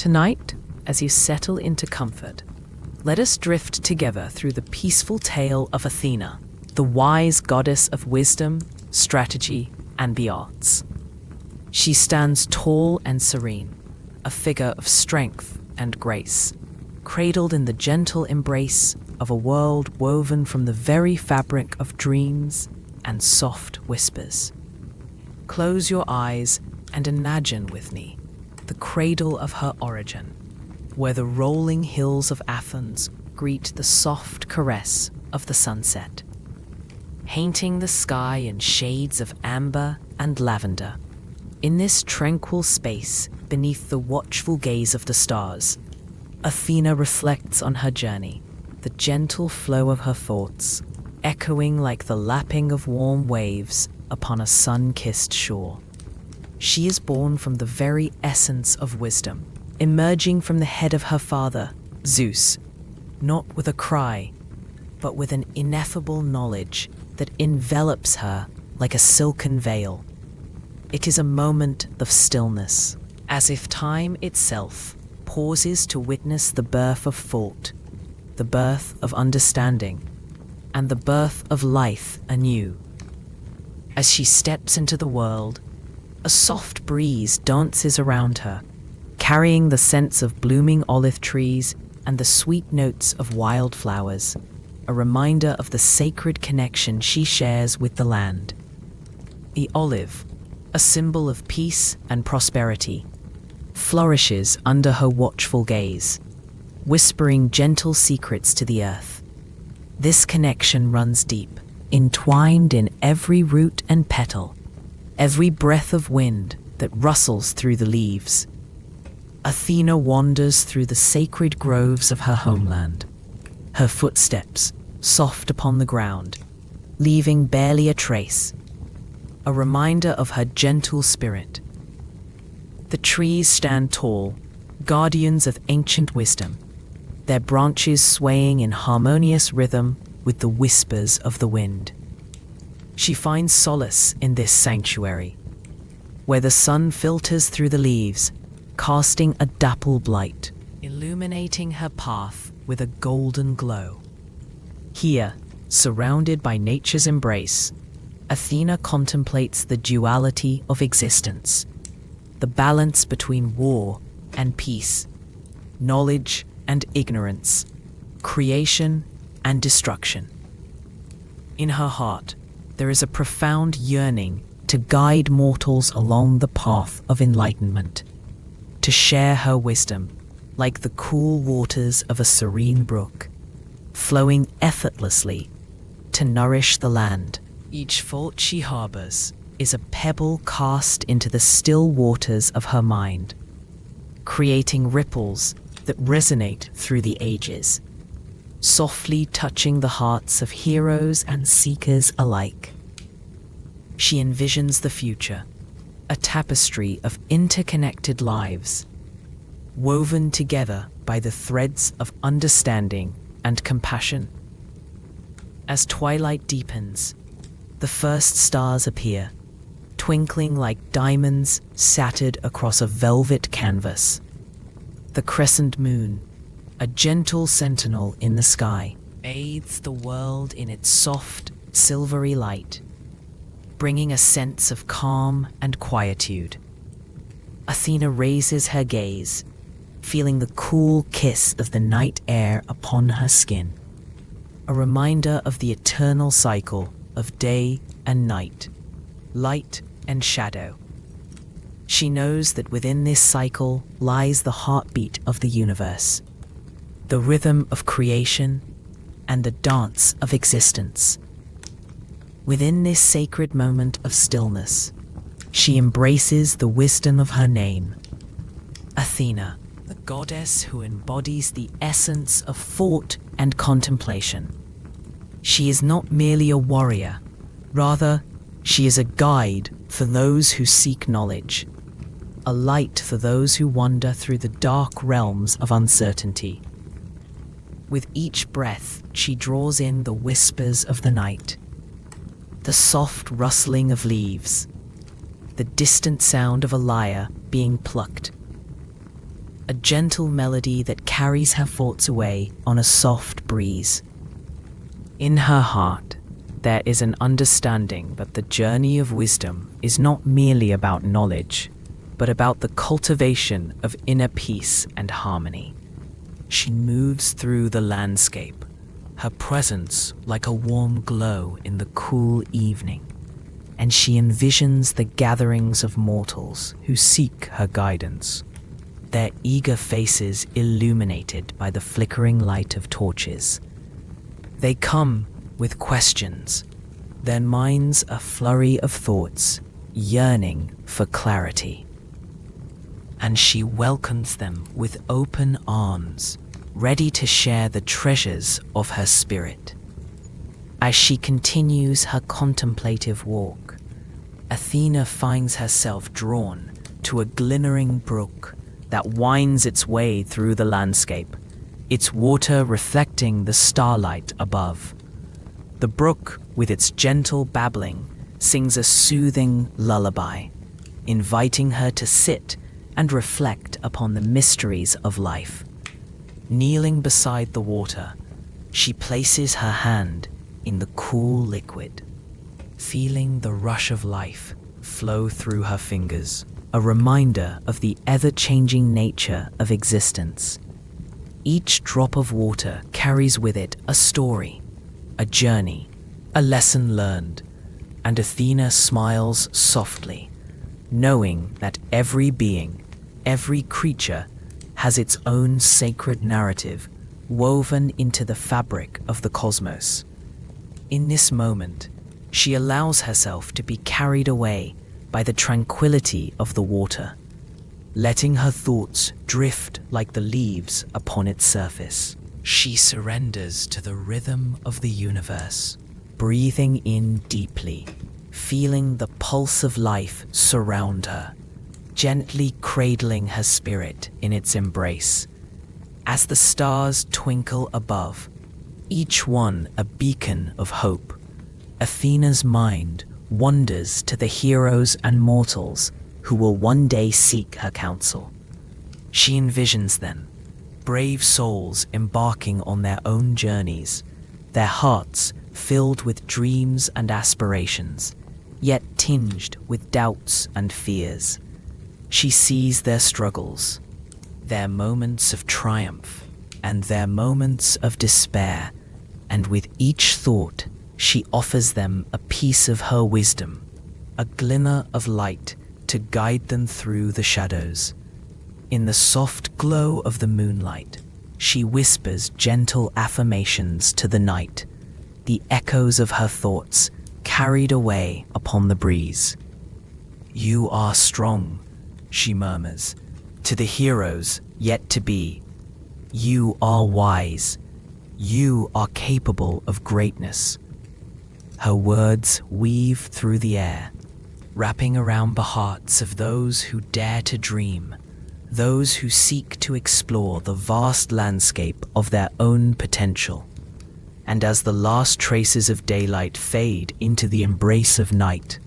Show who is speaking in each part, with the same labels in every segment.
Speaker 1: Tonight, as you settle into comfort, let us drift together through the peaceful tale of Athena, the wise goddess of wisdom, strategy, and the arts. She stands tall and serene, a figure of strength and grace, cradled in the gentle embrace of a world woven from the very fabric of dreams and soft whispers. Close your eyes and imagine with me the cradle of her origin, where the rolling hills of Athens greet the soft caress of the sunset, painting the sky in shades of amber and lavender. In this tranquil space, beneath the watchful gaze of the stars, Athena reflects on her journey, the gentle flow of her thoughts, echoing like the lapping of warm waves upon a sun-kissed shore. She is born from the very essence of wisdom, emerging from the head of her father, Zeus, not with a cry, but with an ineffable knowledge that envelops her like a silken veil. It is a moment of stillness, as if time itself pauses to witness the birth of thought, the birth of understanding, and the birth of life anew. As she steps into the world, a soft breeze dances around her, carrying the scents of blooming olive trees and the sweet notes of wildflowers, a reminder of the sacred connection she shares with the land. The olive, a symbol of peace and prosperity, flourishes under her watchful gaze, whispering gentle secrets to the earth. This connection runs deep, entwined in every root and petal, every breath of wind that rustles through the leaves. Athena wanders through the sacred groves of her homeland, her footsteps soft upon the ground, leaving barely a trace, a reminder of her gentle spirit. The trees stand tall, guardians of ancient wisdom, their branches swaying in harmonious rhythm with the whispers of the wind. She finds solace in this sanctuary, where the sun filters through the leaves, casting a dappled light, illuminating her path with a golden glow. Here, surrounded by nature's embrace, Athena contemplates the duality of existence, the balance between war and peace, knowledge and ignorance, creation and destruction. In her heart, there is a profound yearning to guide mortals along the path of enlightenment, to share her wisdom like the cool waters of a serene brook, flowing effortlessly to nourish the land. Each thought she harbors is a pebble cast into the still waters of her mind, creating ripples that resonate through the ages, softly touching the hearts of heroes and seekers alike. She envisions the future, a tapestry of interconnected lives, woven together by the threads of understanding and compassion. As twilight deepens, the first stars appear, twinkling like diamonds scattered across a velvet canvas. The crescent moon, a gentle sentinel in the sky, bathes the world in its soft, silvery light, bringing a sense of calm and quietude. Athena raises her gaze, feeling the cool kiss of the night air upon her skin, a reminder of the eternal cycle of day and night, light and shadow. She knows that within this cycle lies the heartbeat of the universe, the rhythm of creation and the dance of existence. Within this sacred moment of stillness, she embraces the wisdom of her name, Athena, the goddess who embodies the essence of thought and contemplation. She is not merely a warrior, rather, she is a guide for those who seek knowledge, a light for those who wander through the dark realms of uncertainty. With each breath, she draws in the whispers of the night, the soft rustling of leaves, the distant sound of a lyre being plucked. a gentle melody that carries her thoughts away on a soft breeze. In her heart, there is an understanding that the journey of wisdom is not merely about knowledge, but about the cultivation of inner peace and harmony. She moves through the landscape, her presence like a warm glow in the cool evening, and she envisions the gatherings of mortals who seek her guidance, their eager faces illuminated by the flickering light of torches. They come with questions, their minds a flurry of thoughts, yearning for clarity. And she welcomes them with open arms, ready to share the treasures of her spirit. As she continues her contemplative walk, Athena finds herself drawn to a glimmering brook that winds its way through the landscape, its water reflecting the starlight above. The brook, with its gentle babbling, sings a soothing lullaby, inviting her to sit and reflect upon the mysteries of life. Kneeling beside the water, she places her hand in the cool liquid, feeling the rush of life flow through her fingers, a reminder of the ever-changing nature of existence. Each drop of water carries with it a story, a journey, a lesson learned, and Athena smiles softly, knowing that every being, every creature, has its own sacred narrative woven into the fabric of the cosmos. In this moment, she allows herself to be carried away by the tranquility of the water, letting her thoughts drift like the leaves upon its surface. She surrenders to the rhythm of the universe, breathing in deeply, feeling the pulse of life surround her, gently cradling her spirit in its embrace. As the stars twinkle above, each one a beacon of hope, Athena's mind wanders to the heroes and mortals who will one day seek her counsel. She envisions them, brave souls embarking on their own journeys, their hearts filled with dreams and aspirations, yet tinged with doubts and fears. She sees their struggles, their moments of triumph, and their moments of despair, and with each thought, she offers them a piece of her wisdom, a glimmer of light to guide them through the shadows. In the soft glow of the moonlight, she whispers gentle affirmations to the night, the echoes of her thoughts carried away upon the breeze. "You are strong," she murmurs, to the heroes yet to be. "You are wise. You are capable of greatness." Her words weave through the air, wrapping around the hearts of those who dare to dream, those who seek to explore the vast landscape of their own potential. And as the last traces of daylight fade into the embrace of night,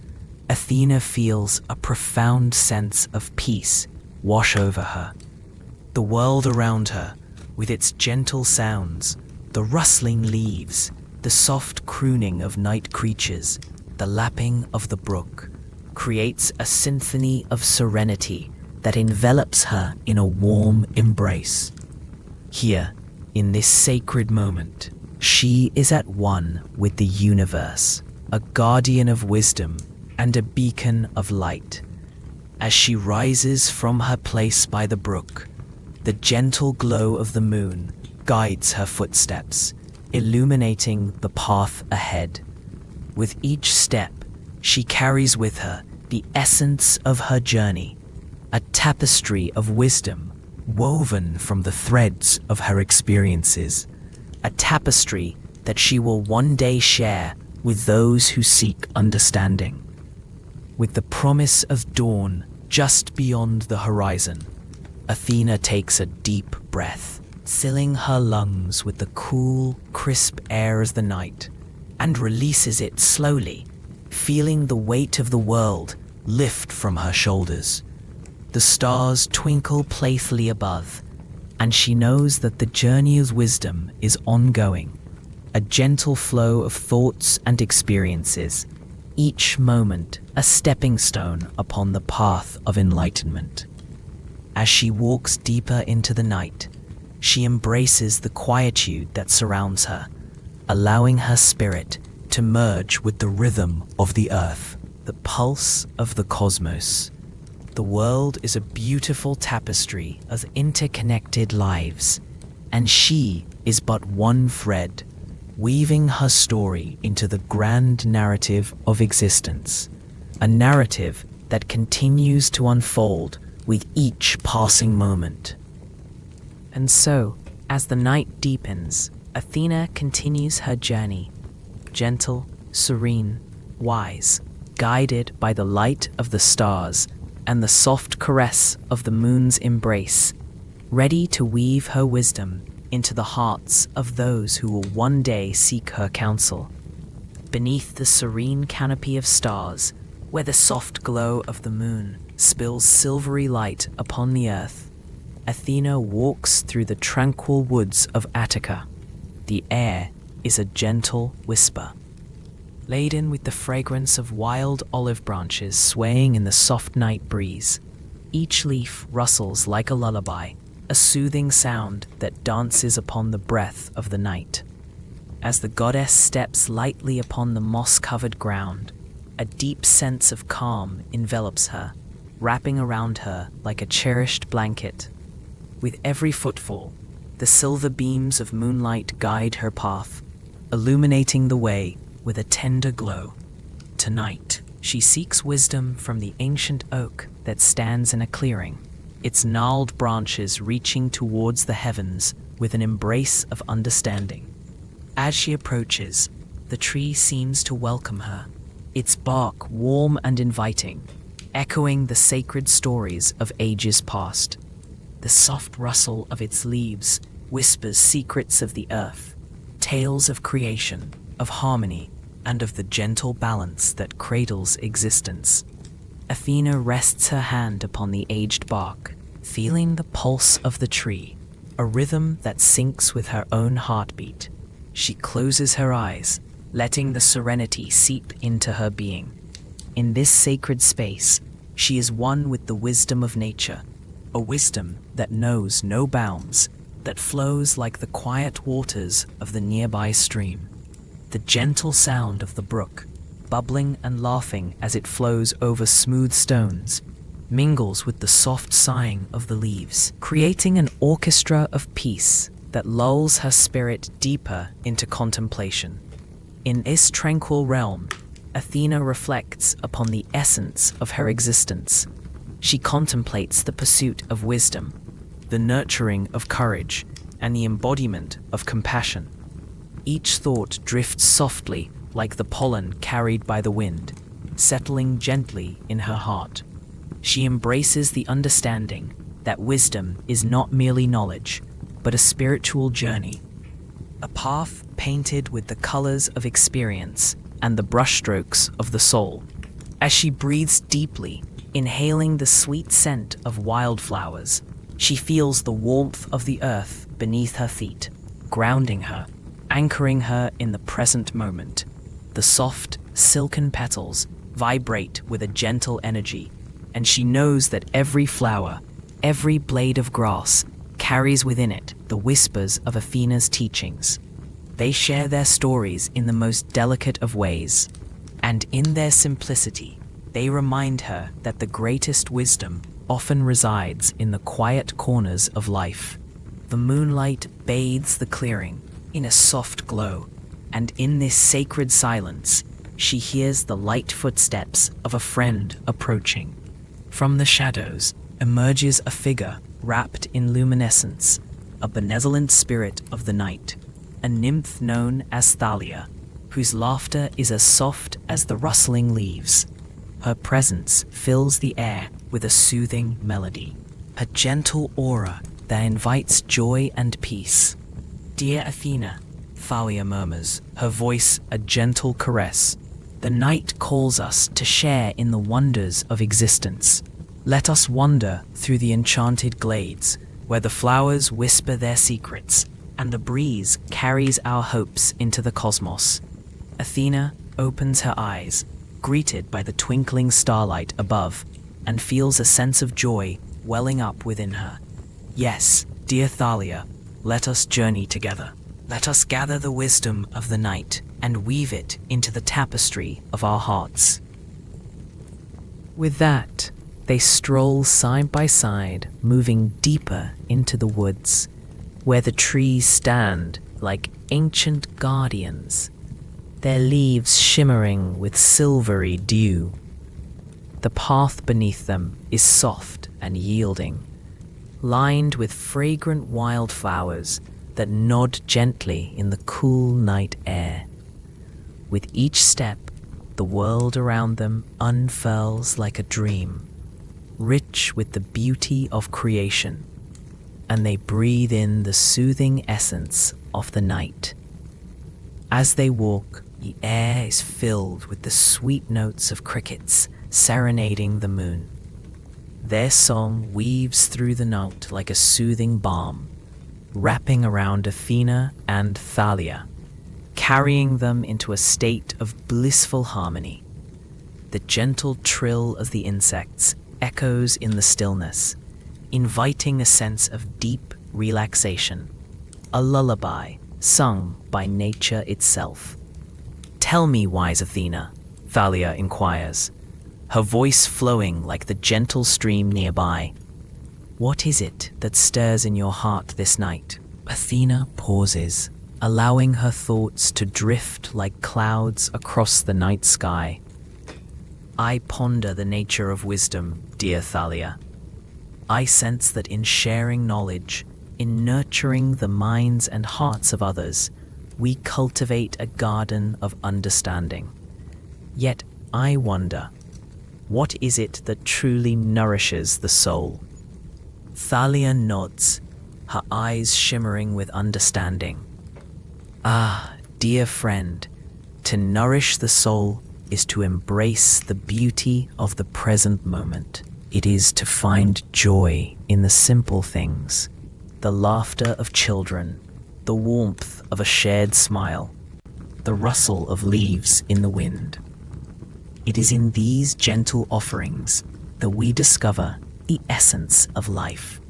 Speaker 1: Athena feels a profound sense of peace wash over her. The world around her, with its gentle sounds, the rustling leaves, the soft crooning of night creatures, the lapping of the brook, creates a symphony of serenity that envelops her in a warm embrace. Here, in this sacred moment, she is at one with the universe, a guardian of wisdom and a beacon of light. As she rises from her place by the brook, the gentle glow of the moon guides her footsteps, illuminating the path ahead. With each step, she carries with her the essence of her journey, a tapestry of wisdom woven from the threads of her experiences, a tapestry that she will one day share with those who seek understanding. With the promise of dawn just beyond the horizon, Athena takes a deep breath, filling her lungs with the cool, crisp air of the night, and releases it slowly, feeling the weight of the world lift from her shoulders. The stars twinkle playfully above, and she knows that the journey of wisdom is ongoing, a gentle flow of thoughts and experiences, each moment a stepping stone upon the path of enlightenment. As she walks deeper into the night, she embraces the quietude that surrounds her, allowing her spirit to merge with the rhythm of the earth, the pulse of the cosmos. The world is a beautiful tapestry of interconnected lives, and she is but one thread, weaving her story into the grand narrative of existence, a narrative that continues to unfold with each passing moment. And so, as the night deepens, Athena continues her journey, gentle, serene, wise, guided by the light of the stars and the soft caress of the moon's embrace, ready to weave her wisdom into the hearts of those who will one day seek her counsel. Beneath the serene canopy of stars, where the soft glow of the moon spills silvery light upon the earth, Athena walks through the tranquil woods of Attica. The air is a gentle whisper, laden with the fragrance of wild olive branches swaying in the soft night breeze. Each leaf rustles like a lullaby, a soothing sound that dances upon the breath of the night. As the goddess steps lightly upon the moss-covered ground, a deep sense of calm envelops her, wrapping around her like a cherished blanket. With every footfall, the silver beams of moonlight guide her path, illuminating the way with a tender glow. Tonight, she seeks wisdom from the ancient oak that stands in a clearing, its gnarled branches reaching towards the heavens with an embrace of understanding. As she approaches, the tree seems to welcome her, its bark warm and inviting, echoing the sacred stories of ages past. The soft rustle of its leaves whispers secrets of the earth, tales of creation, of harmony, and of the gentle balance that cradles existence. Athena rests her hand upon the aged bark, feeling the pulse of the tree, a rhythm that syncs with her own heartbeat. She closes her eyes, letting the serenity seep into her being. In this sacred space, she is one with the wisdom of nature, a wisdom that knows no bounds, that flows like the quiet waters of the nearby stream. The gentle sound of the brook, bubbling and laughing as it flows over smooth stones, mingles with the soft sighing of the leaves, creating an orchestra of peace that lulls her spirit deeper into contemplation. In this tranquil realm, Athena reflects upon the essence of her existence. She contemplates the pursuit of wisdom, the nurturing of courage, and the embodiment of compassion. Each thought drifts softly like the pollen carried by the wind, settling gently in her heart. She embraces the understanding that wisdom is not merely knowledge, but a spiritual journey, a path painted with the colors of experience and the brushstrokes of the soul. As she breathes deeply, inhaling the sweet scent of wildflowers, she feels the warmth of the earth beneath her feet, grounding her, anchoring her in the present moment. The soft, silken petals vibrate with a gentle energy, and she knows that every flower, every blade of grass, carries within it the whispers of Athena's teachings. They share their stories in the most delicate of ways, and in their simplicity, they remind her that the greatest wisdom often resides in the quiet corners of life. The moonlight bathes the clearing in a soft glow, and in this sacred silence, she hears the light footsteps of a friend approaching. From the shadows emerges a figure wrapped in luminescence, a benevolent spirit of the night, a nymph known as Thalia, whose laughter is as soft as the rustling leaves. Her presence fills the air with a soothing melody, a gentle aura that invites joy and peace. "Dear Athena," Thalia murmurs, her voice a gentle caress, "the night calls us to share in the wonders of existence. Let us wander through the enchanted glades, where the flowers whisper their secrets, and the breeze carries our hopes into the cosmos. Athena opens her eyes, greeted by the twinkling starlight above, and feels a sense of joy welling up within her. Yes, dear Thalia, let us journey together. Let us gather the wisdom of the night and weave it into the tapestry of our hearts. With that, they stroll side by side, moving deeper into the woods, where the trees stand like ancient guardians, their leaves shimmering with silvery dew. The path beneath them is soft and yielding, lined with fragrant wildflowers that nod gently in the cool night air. With each step, the world around them unfurls like a dream, rich with the beauty of creation, and they breathe in the soothing essence of the night. As they walk, the air is filled with the sweet notes of crickets serenading the moon. Their song weaves through the night like a soothing balm, wrapping around Athena and Thalia, carrying them into a state of blissful harmony. The gentle trill of the insects echoes in the stillness, inviting a sense of deep relaxation, a lullaby sung by nature itself. "Tell me, wise Athena," Thalia inquires, her voice flowing like the gentle stream nearby. "What is it that stirs in your heart this night?" Athena pauses, allowing her thoughts to drift like clouds across the night sky. "I ponder the nature of wisdom, dear Thalia. I sense that in sharing knowledge, in nurturing the minds and hearts of others, we cultivate a garden of understanding. Yet I wonder, what is it that truly nourishes the soul?" Thalia nods, her eyes shimmering with understanding. "Ah, dear friend, to nourish the soul is to embrace the beauty of the present moment. It is to find joy in the simple things, the laughter of children, the warmth of a shared smile, the rustle of leaves in the wind. It is in these gentle offerings that we discover the essence of life."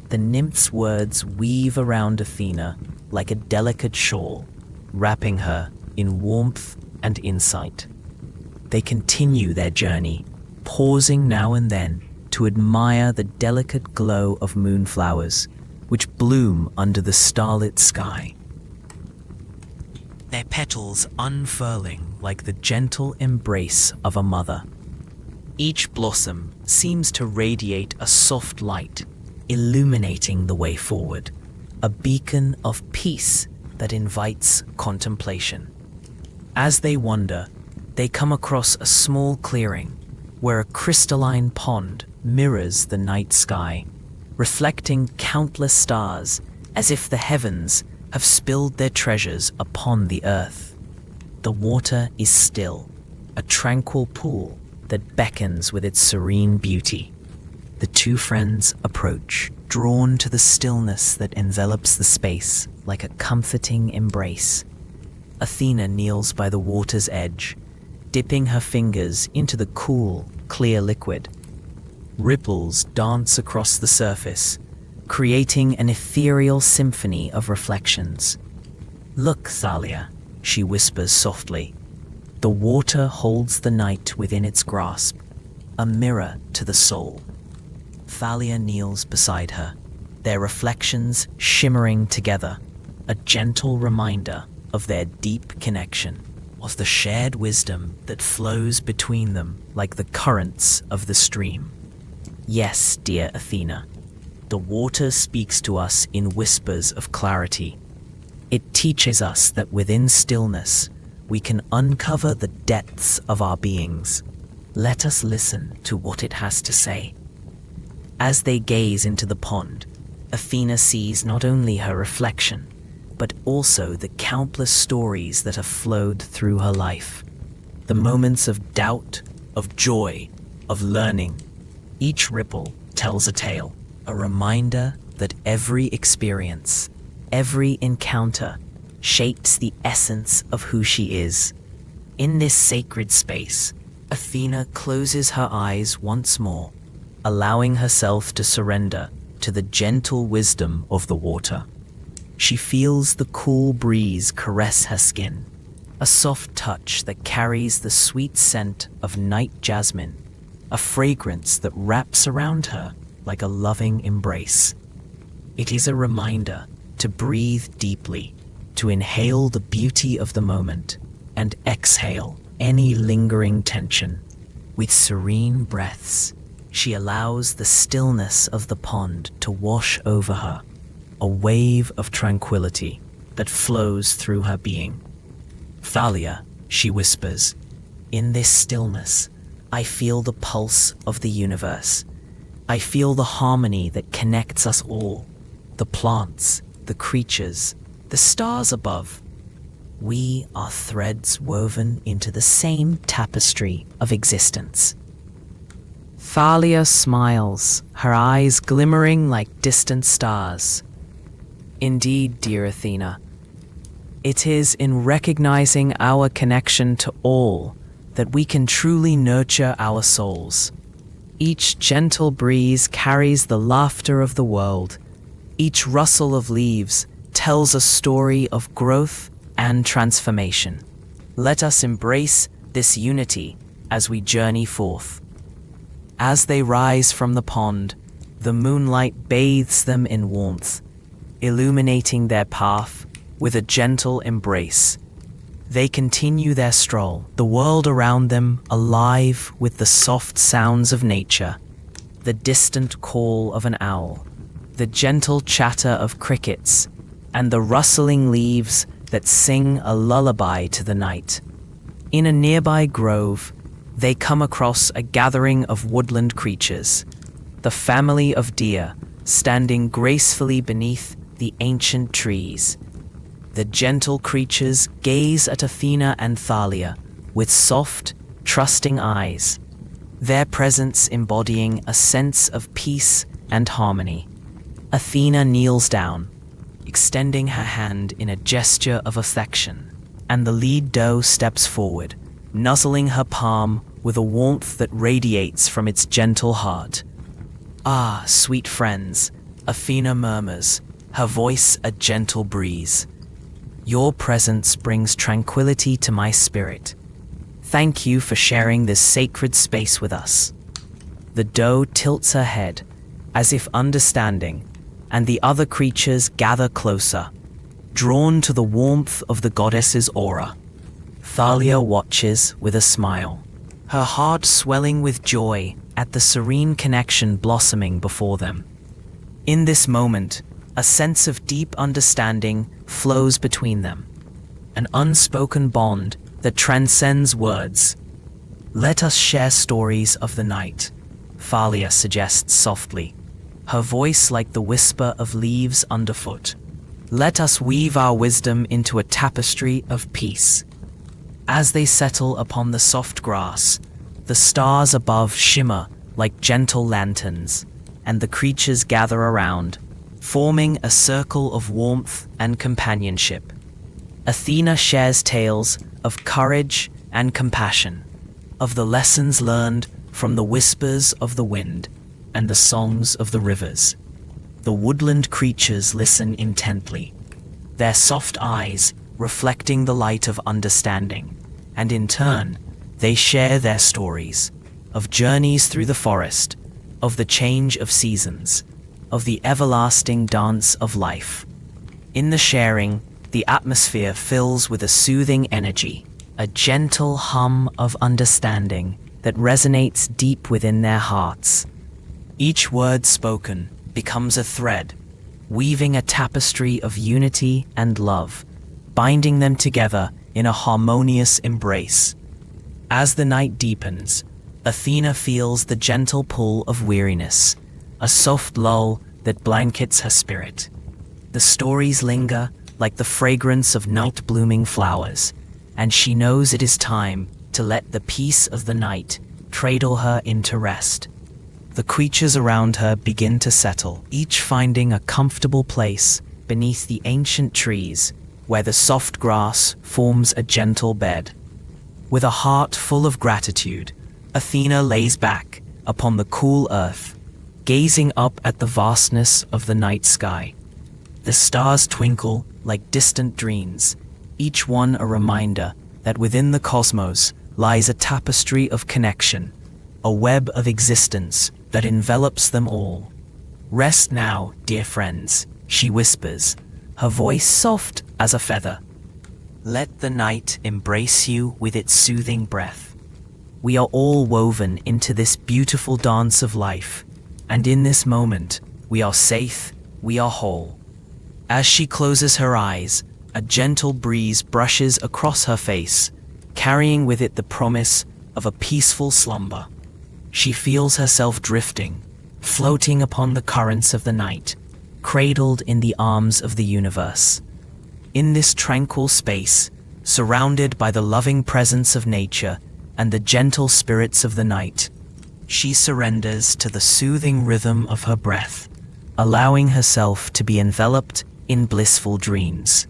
Speaker 1: The nymph's words weave around Athena like a delicate shawl, wrapping her in warmth and insight. They continue their journey, pausing now and then to admire the delicate glow of moonflowers, which bloom under the starlit sky, their petals unfurling like the gentle embrace of a mother. Each blossom seems to radiate a soft light, illuminating the way forward, a beacon of peace that invites contemplation. As they wander, they come across a small clearing where a crystalline pond mirrors the night sky, reflecting countless stars as if the heavens have spilled their treasures upon the earth. The water is still, a tranquil pool that beckons with its serene beauty. The two friends approach, drawn to the stillness that envelops the space like a comforting embrace. Athena kneels by the water's edge, dipping her fingers into the cool, clear liquid. Ripples dance across the surface, creating an ethereal symphony of reflections. "Look, Thalia," she whispers softly. "The water holds the night within its grasp, a mirror to the soul." Thalia kneels beside her, their reflections shimmering together, a gentle reminder of their deep connection, of the shared wisdom that flows between them like the currents of the stream. Yes, dear Athena, the water speaks to us in whispers of clarity. It teaches us that within stillness, we can uncover the depths of our beings. Let us listen to what it has to say. As they gaze into the pond, Athena sees not only her reflection, but also the countless stories that have flowed through her life. The moments of doubt, of joy, of learning. Each ripple tells a tale, a reminder that every experience, every encounter, shapes the essence of who she is. In this sacred space, Athena closes her eyes once more, allowing herself to surrender to the gentle wisdom of the water. She feels the cool breeze caress her skin, a soft touch that carries the sweet scent of night jasmine, a fragrance that wraps around her like a loving embrace. It is a reminder to breathe deeply, to inhale the beauty of the moment, and exhale any lingering tension. With serene breaths, she allows the stillness of the pond to wash over her, a wave of tranquility that flows through her being. "Thalia," she whispers, "in this stillness, I feel the pulse of the universe. I feel the harmony that connects us all, the plants, the creatures, the stars above. We are threads woven into the same tapestry of existence." Thalia smiles, her eyes glimmering like distant stars. "Indeed, dear Athena, it is in recognizing our connection to all that we can truly nurture our souls. Each gentle breeze carries the laughter of the world. Each rustle of leaves tells a story of growth and transformation. Let us embrace this unity as we journey forth." As they rise from the pond, the moonlight bathes them in warmth, illuminating their path with a gentle embrace. They continue their stroll, the world around them alive with the soft sounds of nature, the distant call of an owl, the gentle chatter of crickets, and the rustling leaves that sing a lullaby to the night. In a nearby grove, they come across a gathering of woodland creatures, the family of deer standing gracefully beneath the ancient trees. The gentle creatures gaze at Athena and Thalia with soft, trusting eyes, their presence embodying a sense of peace and harmony. Athena kneels down, extending her hand in a gesture of affection, and the lead doe steps forward, nuzzling her palm with a warmth that radiates from its gentle heart. "Ah, sweet friends," Athena murmurs, her voice a gentle breeze. "Your presence brings tranquility to my spirit. Thank you for sharing this sacred space with us." The doe tilts her head, as if understanding, and the other creatures gather closer, drawn to the warmth of the goddess's aura. Thalia watches with a smile, her heart swelling with joy at the serene connection blossoming before them. In this moment, a sense of deep understanding flows between them, an unspoken bond that transcends words. "Let us share stories of the night," Thalia suggests softly, her voice like the whisper of leaves underfoot. "Let us weave our wisdom into a tapestry of peace." As they settle upon the soft grass, the stars above shimmer like gentle lanterns, and the creatures gather around, forming a circle of warmth and companionship. Athena shares tales of courage and compassion, of the lessons learned from the whispers of the wind and the songs of the rivers. The woodland creatures listen intently, their soft eyes reflecting the light of understanding, and in turn, they share their stories of journeys through the forest, of the change of seasons, of the everlasting dance of life. In the sharing, the atmosphere fills with a soothing energy, a gentle hum of understanding that resonates deep within their hearts. Each word spoken becomes a thread, weaving a tapestry of unity and love, binding them together in a harmonious embrace. As the night deepens, Athena feels the gentle pull of weariness, a soft lull that blankets her spirit. The stories linger like the fragrance of night-blooming flowers, and she knows it is time to let the peace of the night cradle her into rest. The creatures around her begin to settle, each finding a comfortable place beneath the ancient trees where the soft grass forms a gentle bed. With a heart full of gratitude, Athena lays back upon the cool earth, gazing up at the vastness of the night sky. The stars twinkle like distant dreams, each one a reminder that within the cosmos lies a tapestry of connection, a web of existence that envelops them all. "Rest now, dear friends," she whispers, her voice soft as a feather. "Let the night embrace you with its soothing breath. We are all woven into this beautiful dance of life, and in this moment, we are safe, we are whole." As she closes her eyes, a gentle breeze brushes across her face, carrying with it the promise of a peaceful slumber. She feels herself drifting, floating upon the currents of the night, cradled in the arms of the universe. In this tranquil space, surrounded by the loving presence of nature and the gentle spirits of the night, she surrenders to the soothing rhythm of her breath, allowing herself to be enveloped in blissful dreams.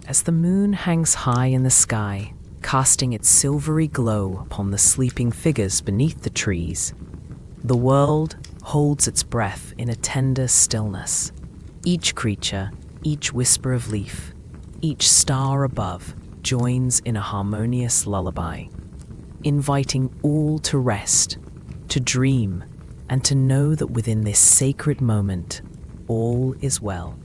Speaker 1: As the moon hangs high in the sky, casting its silvery glow upon the sleeping figures beneath the trees, the world holds its breath in a tender stillness. Each creature, each whisper of leaf, each star above joins in a harmonious lullaby, inviting all to rest, to dream, and to know that within this sacred moment, all is well.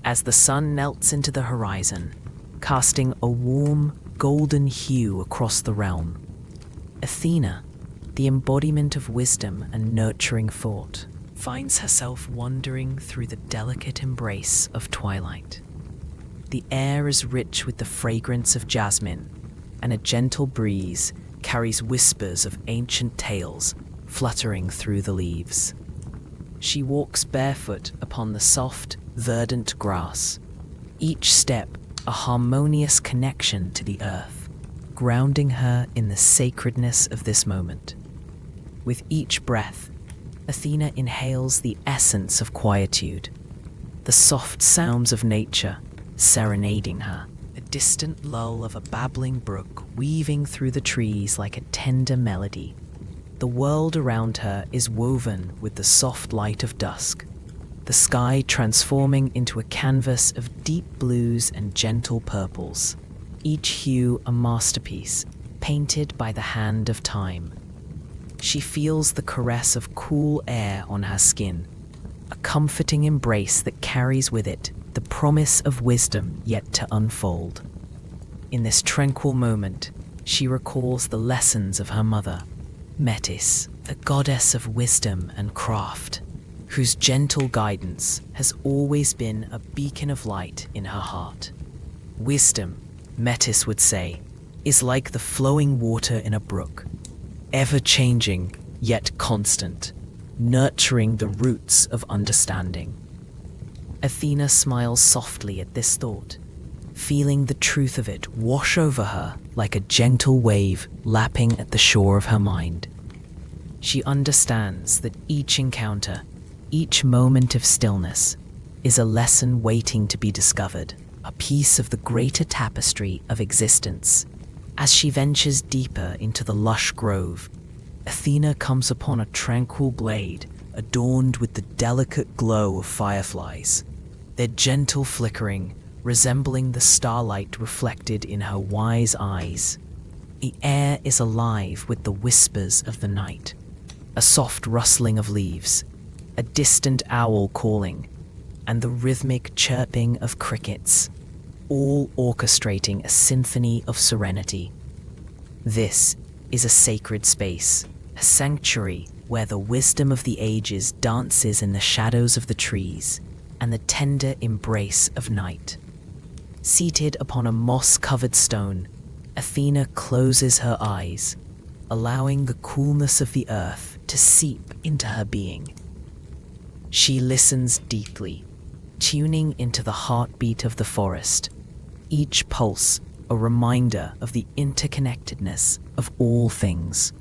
Speaker 1: As the sun melts into the horizon, casting a warm, golden hue across the realm, Athena, the embodiment of wisdom and nurturing thought, finds herself wandering through the delicate embrace of twilight. The air is rich with the fragrance of jasmine, and a gentle breeze carries whispers of ancient tales fluttering through the leaves. She walks barefoot upon the soft, verdant grass, each step a harmonious connection to the earth, grounding her in the sacredness of this moment. With each breath, Athena inhales the essence of quietude, the soft sounds of nature serenading her, a distant lull of a babbling brook weaving through the trees like a tender melody. The world around her is woven with the soft light of dusk, the sky transforming into a canvas of deep blues and gentle purples, each hue a masterpiece painted by the hand of time. She feels the caress of cool air on her skin, a comforting embrace that carries with it the promise of wisdom yet to unfold. In this tranquil moment, she recalls the lessons of her mother, Metis, the goddess of wisdom and craft, whose gentle guidance has always been a beacon of light in her heart. Wisdom, Metis would say, is like the flowing water in a brook, ever-changing yet constant, nurturing the roots of understanding. Athena smiles softly at this thought, feeling the truth of it wash over her like a gentle wave lapping at the shore of her mind. She understands that each encounter, each moment of stillness, is a lesson waiting to be discovered, a piece of the greater tapestry of existence. As she ventures deeper into the lush grove, Athena comes upon a tranquil glade adorned with the delicate glow of fireflies, their gentle flickering resembling the starlight reflected in her wise eyes. The air is alive with the whispers of the night, a soft rustling of leaves, a distant owl calling, and the rhythmic chirping of crickets, all orchestrating a symphony of serenity. This is a sacred space, a sanctuary where the wisdom of the ages dances in the shadows of the trees and the tender embrace of night. Seated upon a moss-covered stone, Athena closes her eyes, allowing the coolness of the earth to seep into her being. She listens deeply, tuning into the heartbeat of the forest, each pulse a reminder of the interconnectedness of all things.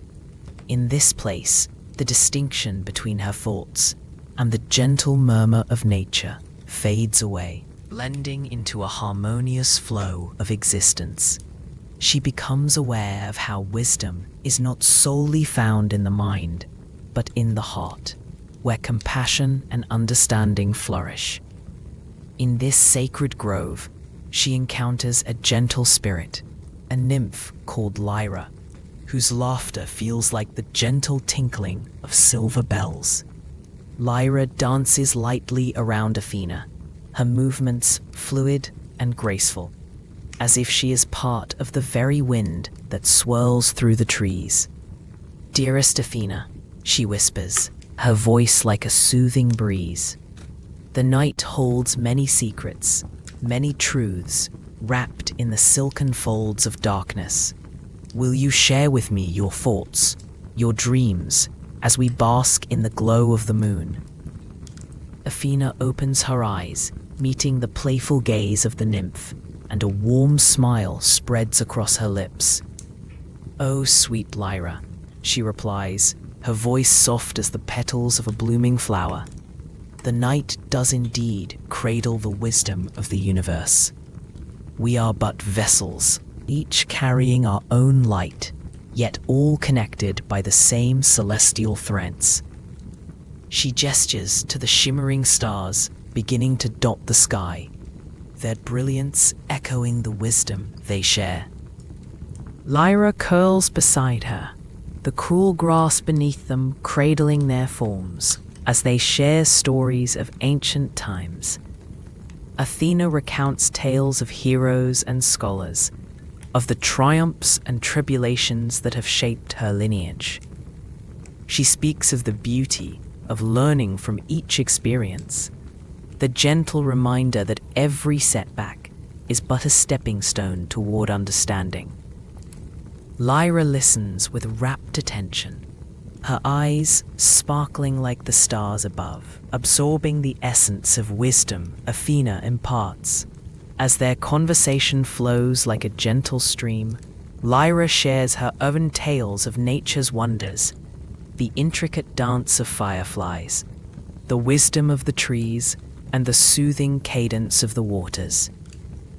Speaker 1: In this place, The distinction between her thoughts and the gentle murmur of nature fades away, blending into a harmonious flow of existence. She becomes aware of how wisdom is not solely found in the mind, but in the heart, where compassion and understanding flourish. In this sacred grove, she encounters a gentle spirit, a nymph called Lyra, whose laughter feels like the gentle tinkling of silver bells. Lyra dances lightly around Athena, her movements fluid and graceful, as if she is part of the very wind that swirls through the trees. "Dearest Athena," she whispers, her voice like a soothing breeze. "The night holds many secrets, many truths, wrapped in the silken folds of darkness. Will you share with me your thoughts, your dreams, as we bask in the glow of the moon?" Athena opens her eyes, meeting the playful gaze of the nymph, and a warm smile spreads across her lips. "Oh, sweet Lyra," she replies, her voice soft as the petals of a blooming flower. "The night does indeed cradle the wisdom of the universe. We are but vessels, each carrying our own light, yet all connected by the same celestial threads." She gestures to the shimmering stars beginning to dot the sky, their brilliance echoing the wisdom they share. Lyra curls beside her, the cool grass beneath them cradling their forms as they share stories of ancient times. Athena recounts tales of heroes and scholars, of the triumphs and tribulations that have shaped her lineage. She speaks of the beauty of learning from each experience, the gentle reminder that every setback is but a stepping stone toward understanding. Lyra listens with rapt attention, her eyes sparkling like the stars above, absorbing the essence of wisdom Athena imparts. As their conversation flows like a gentle stream, Lyra shares her own tales of nature's wonders, the intricate dance of fireflies, the wisdom of the trees, and the soothing cadence of the waters.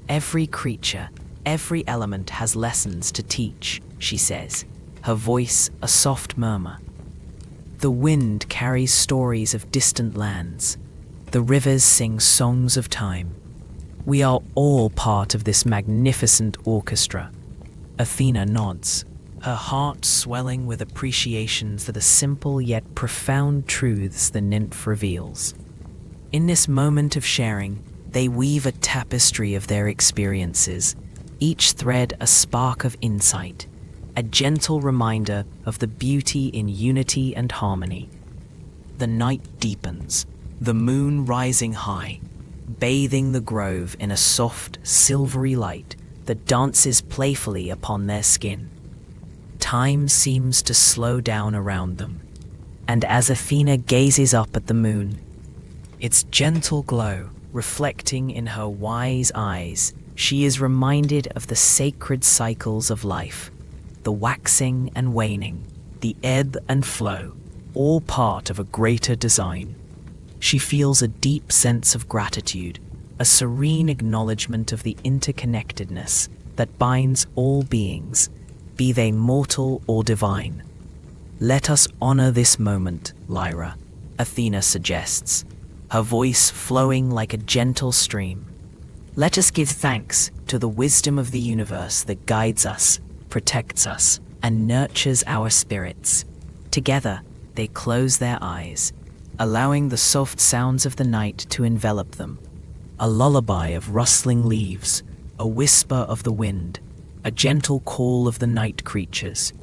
Speaker 1: "Every creature, every element has lessons to teach," she says, her voice a soft murmur. "The wind carries stories of distant lands. The rivers sing songs of time. We are all part of this magnificent orchestra." Athena nods, her heart swelling with appreciations for the simple yet profound truths the nymph reveals. In this moment of sharing, they weave a tapestry of their experiences, each thread a spark of insight, a gentle reminder of the beauty in unity and harmony. The night deepens, the moon rising high, bathing the grove in a soft, silvery light that dances playfully upon their skin. Time seems to slow down around them, and as Athena gazes up at the moon, its gentle glow reflecting in her wise eyes, she is reminded of the sacred cycles of life, the waxing and waning, the ebb and flow, all part of a greater design. She feels a deep sense of gratitude, a serene acknowledgement of the interconnectedness that binds all beings, be they mortal or divine. "Let us honor this moment, Lyra," Athena suggests, her voice flowing like a gentle stream. "Let us give thanks to the wisdom of the universe that guides us, protects us, and nurtures our spirits." Together, they close their eyes, allowing the soft sounds of the night to envelop them. A lullaby of rustling leaves, a whisper of the wind, a gentle call of the night creatures.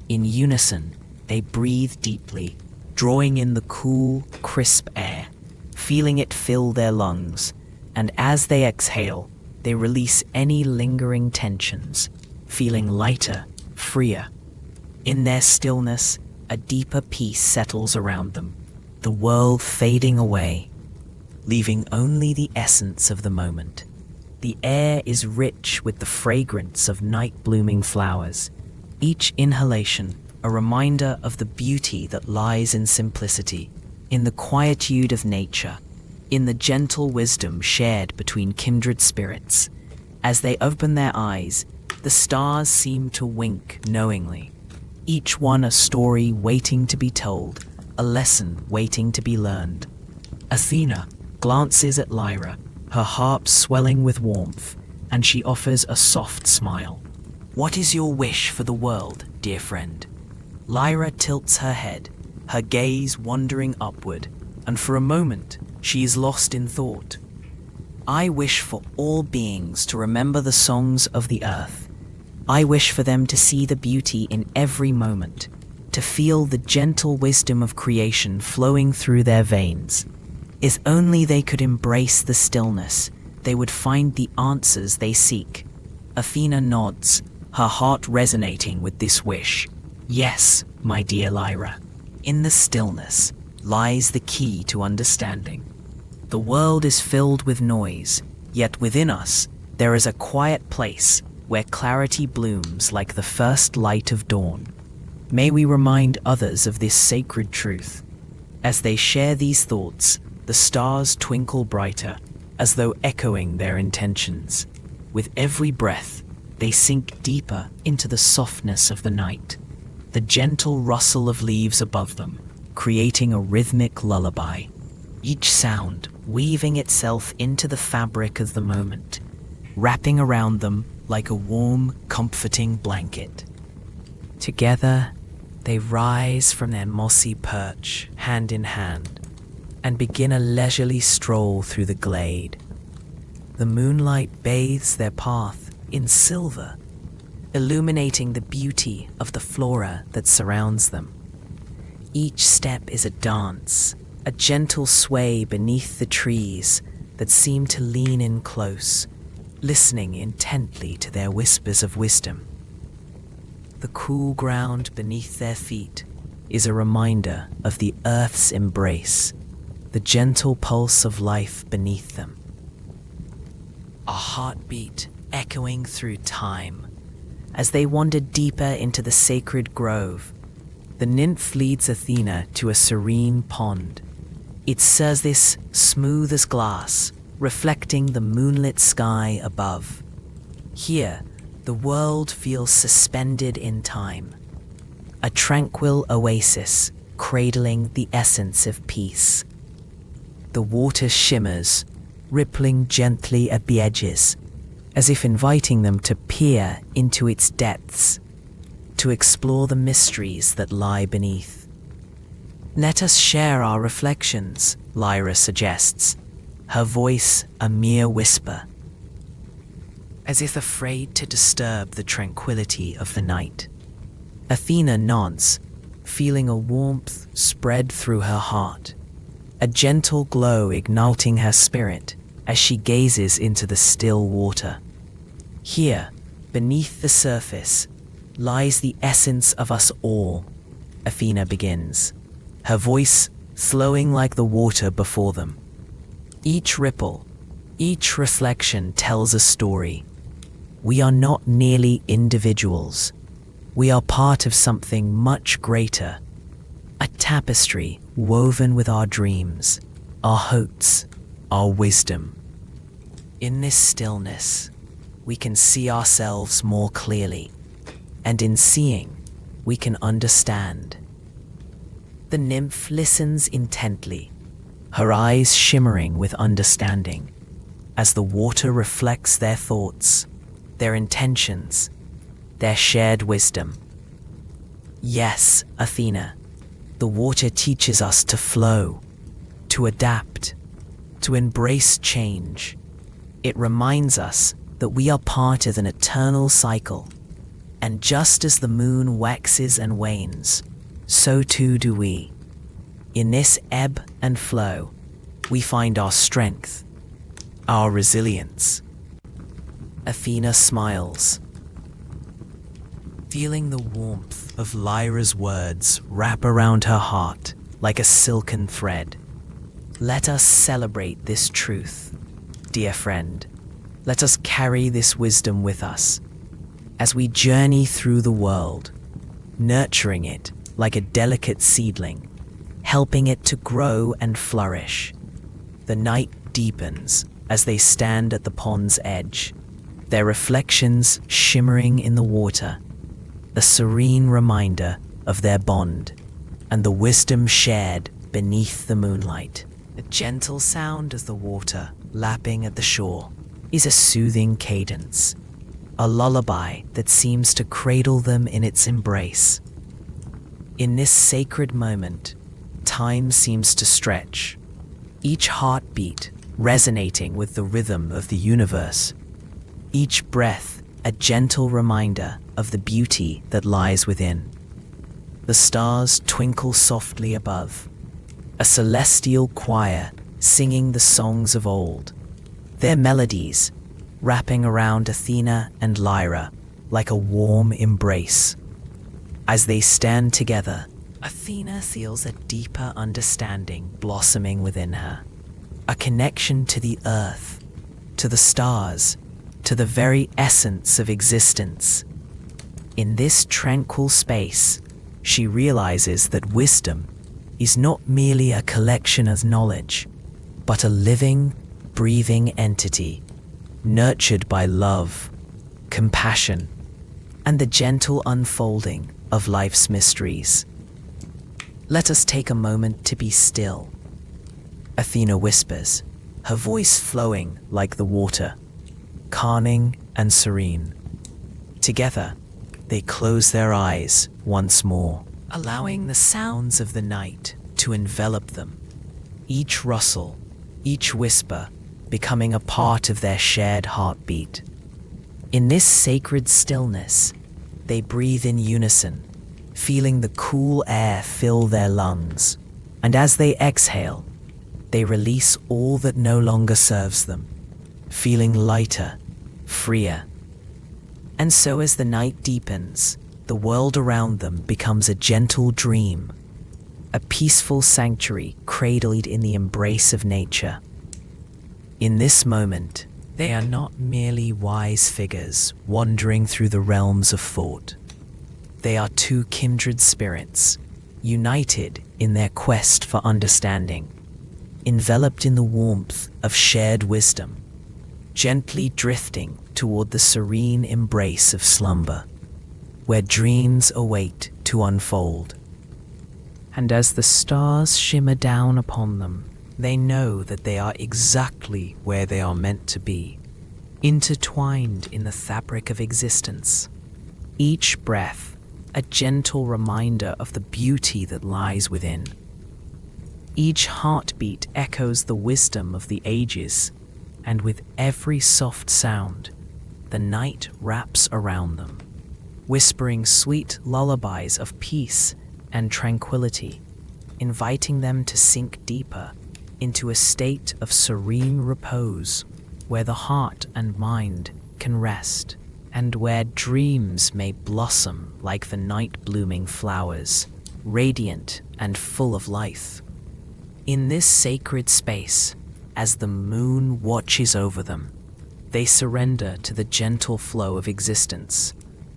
Speaker 1: In unison, they breathe deeply, drawing in the cool, crisp air, feeling it fill their lungs, and as they exhale, they release any lingering tensions, feeling lighter, freer. In their stillness, a deeper peace settles around them, the world fading away, leaving only the essence of the moment. The air is rich with the fragrance of night-blooming flowers, each inhalation a reminder of the beauty that lies in simplicity, in the quietude of nature, in the gentle wisdom shared between kindred spirits. As they open their eyes, the stars seem to wink knowingly, each one a story waiting to be told, a lesson waiting to be learned. Athena glances at Lyra, her heart swelling with warmth, and she offers a soft smile. "What is your wish for the world, dear friend?" Lyra tilts her head, her gaze wandering upward, and for a moment she is lost in thought. "I wish for all beings to remember the songs of the earth. I wish for them to see the beauty in every moment, to feel the gentle wisdom of creation flowing through their veins. If only they could embrace the stillness, they would find the answers they seek." Athena nods, her heart resonating with this wish. "Yes, my dear Lyra, in the stillness lies the key to understanding. The world is filled with noise, yet within us there is a quiet place where clarity blooms like the first light of dawn. May we remind others of this sacred truth." As they share these thoughts, the stars twinkle brighter, as though echoing their intentions. With every breath, they sink deeper into the softness of the night, the gentle rustle of leaves above them, creating a rhythmic lullaby, each sound weaving itself into the fabric of the moment, wrapping around them like a warm, comforting blanket. Together, they rise from their mossy perch, hand in hand, and begin a leisurely stroll through the glade. The moonlight bathes their path in silver, illuminating the beauty of the flora that surrounds them. Each step is a dance, a gentle sway beneath the trees that seem to lean in close, listening intently to their whispers of wisdom. The cool ground beneath their feet is a reminder of the earth's embrace, the gentle pulse of life beneath them. A heartbeat echoing through time. As they wander deeper into the sacred grove, the nymph leads Athena to a serene pond. Its surface smooth as glass, reflecting the moonlit sky above. Here, the world feels suspended in time, a tranquil oasis cradling the essence of peace. The water shimmers, rippling gently at the edges, as if inviting them to peer into its depths, to explore the mysteries that lie beneath. "Let us share our reflections," Lyra suggests, her voice a mere whisper, as if afraid to disturb the tranquility of the night. Athena nods, feeling a warmth spread through her heart, a gentle glow igniting her spirit as she gazes into the still water. Here, beneath the surface, lies the essence of us all, Athena begins, her voice flowing like the water before them. Each ripple, each reflection tells a story. We are not merely individuals. We are part of something much greater, a tapestry woven with our dreams, our hopes, our wisdom. In this stillness, we can see ourselves more clearly, and in seeing, we can understand. The nymph listens intently, her eyes shimmering with understanding, as the water reflects their thoughts, their intentions, their shared wisdom. Yes, Athena, the water teaches us to flow, to adapt, to embrace change. It reminds us that we are part of an eternal cycle, and just as the moon waxes and wanes, so too do we. In this ebb and flow, we find our strength, our resilience. Athena smiles, feeling the warmth of Lyra's words wrap around her heart like a silken thread. Let us celebrate this truth, dear friend. Let us carry this wisdom with us as we journey through the world, nurturing it like a delicate seedling, helping it to grow and flourish. The night deepens as they stand at the pond's edge, their reflections shimmering in the water, a serene reminder of their bond and the wisdom shared beneath the moonlight. The gentle sound of the water lapping at the shore is a soothing cadence, a lullaby that seems to cradle them in its embrace. In this sacred moment, time seems to stretch, each heartbeat resonating with the rhythm of the universe, each breath a gentle reminder of the beauty that lies within. The stars twinkle softly above, a celestial choir singing the songs of old, their melodies wrapping around Athena and Lyra like a warm embrace. As they stand together, Athena feels a deeper understanding blossoming within her, a connection to the earth, to the stars, to the very essence of existence. In this tranquil space, she realizes that wisdom is not merely a collection of knowledge, but a living, breathing entity, nurtured by love, compassion, and the gentle unfolding of life's mysteries. Let us take a moment to be still, Athena whispers, her voice flowing like the water, calming and serene. Together, they close their eyes once more, allowing the sounds of the night to envelop them, each rustle, each whisper becoming a part of their shared heartbeat. In this sacred stillness, they breathe in unison, feeling the cool air fill their lungs, and as they exhale, they release all that no longer serves them, feeling lighter, freer. And so as the night deepens, the world around them becomes a gentle dream, a peaceful sanctuary cradled in the embrace of nature. In this moment, they are not merely wise figures wandering through the realms of thought. They are two kindred spirits, united in their quest for understanding, enveloped in the warmth of shared wisdom, gently drifting toward the serene embrace of slumber, where dreams await to unfold. And as the stars shimmer down upon them, they know that they are exactly where they are meant to be, intertwined in the fabric of existence. Each breath, a gentle reminder of the beauty that lies within. Each heartbeat echoes the wisdom of the ages, and with every soft sound, the night wraps around them, whispering sweet lullabies of peace and tranquility, inviting them to sink deeper into a state of serene repose, where the heart and mind can rest, and where dreams may blossom like the night-blooming flowers, radiant and full of life. In this sacred space, as the moon watches over them, they surrender to the gentle flow of existence,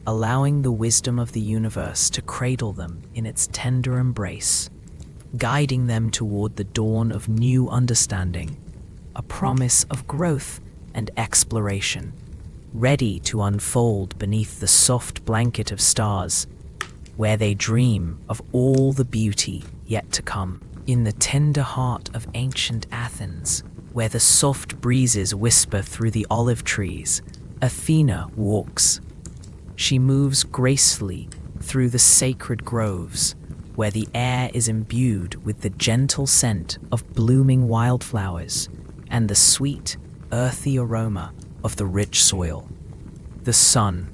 Speaker 1: allowing the wisdom of the universe to cradle them in its tender embrace, guiding them toward the dawn of new understanding, a promise of growth and exploration, ready to unfold beneath the soft blanket of stars, where they dream of all the beauty yet to come. In the tender heart of ancient Athens, where the soft breezes whisper through the olive trees, Athena walks. She moves gracefully through the sacred groves, where the air is imbued with the gentle scent of blooming wildflowers and the sweet, earthy aroma of the rich soil. The sun,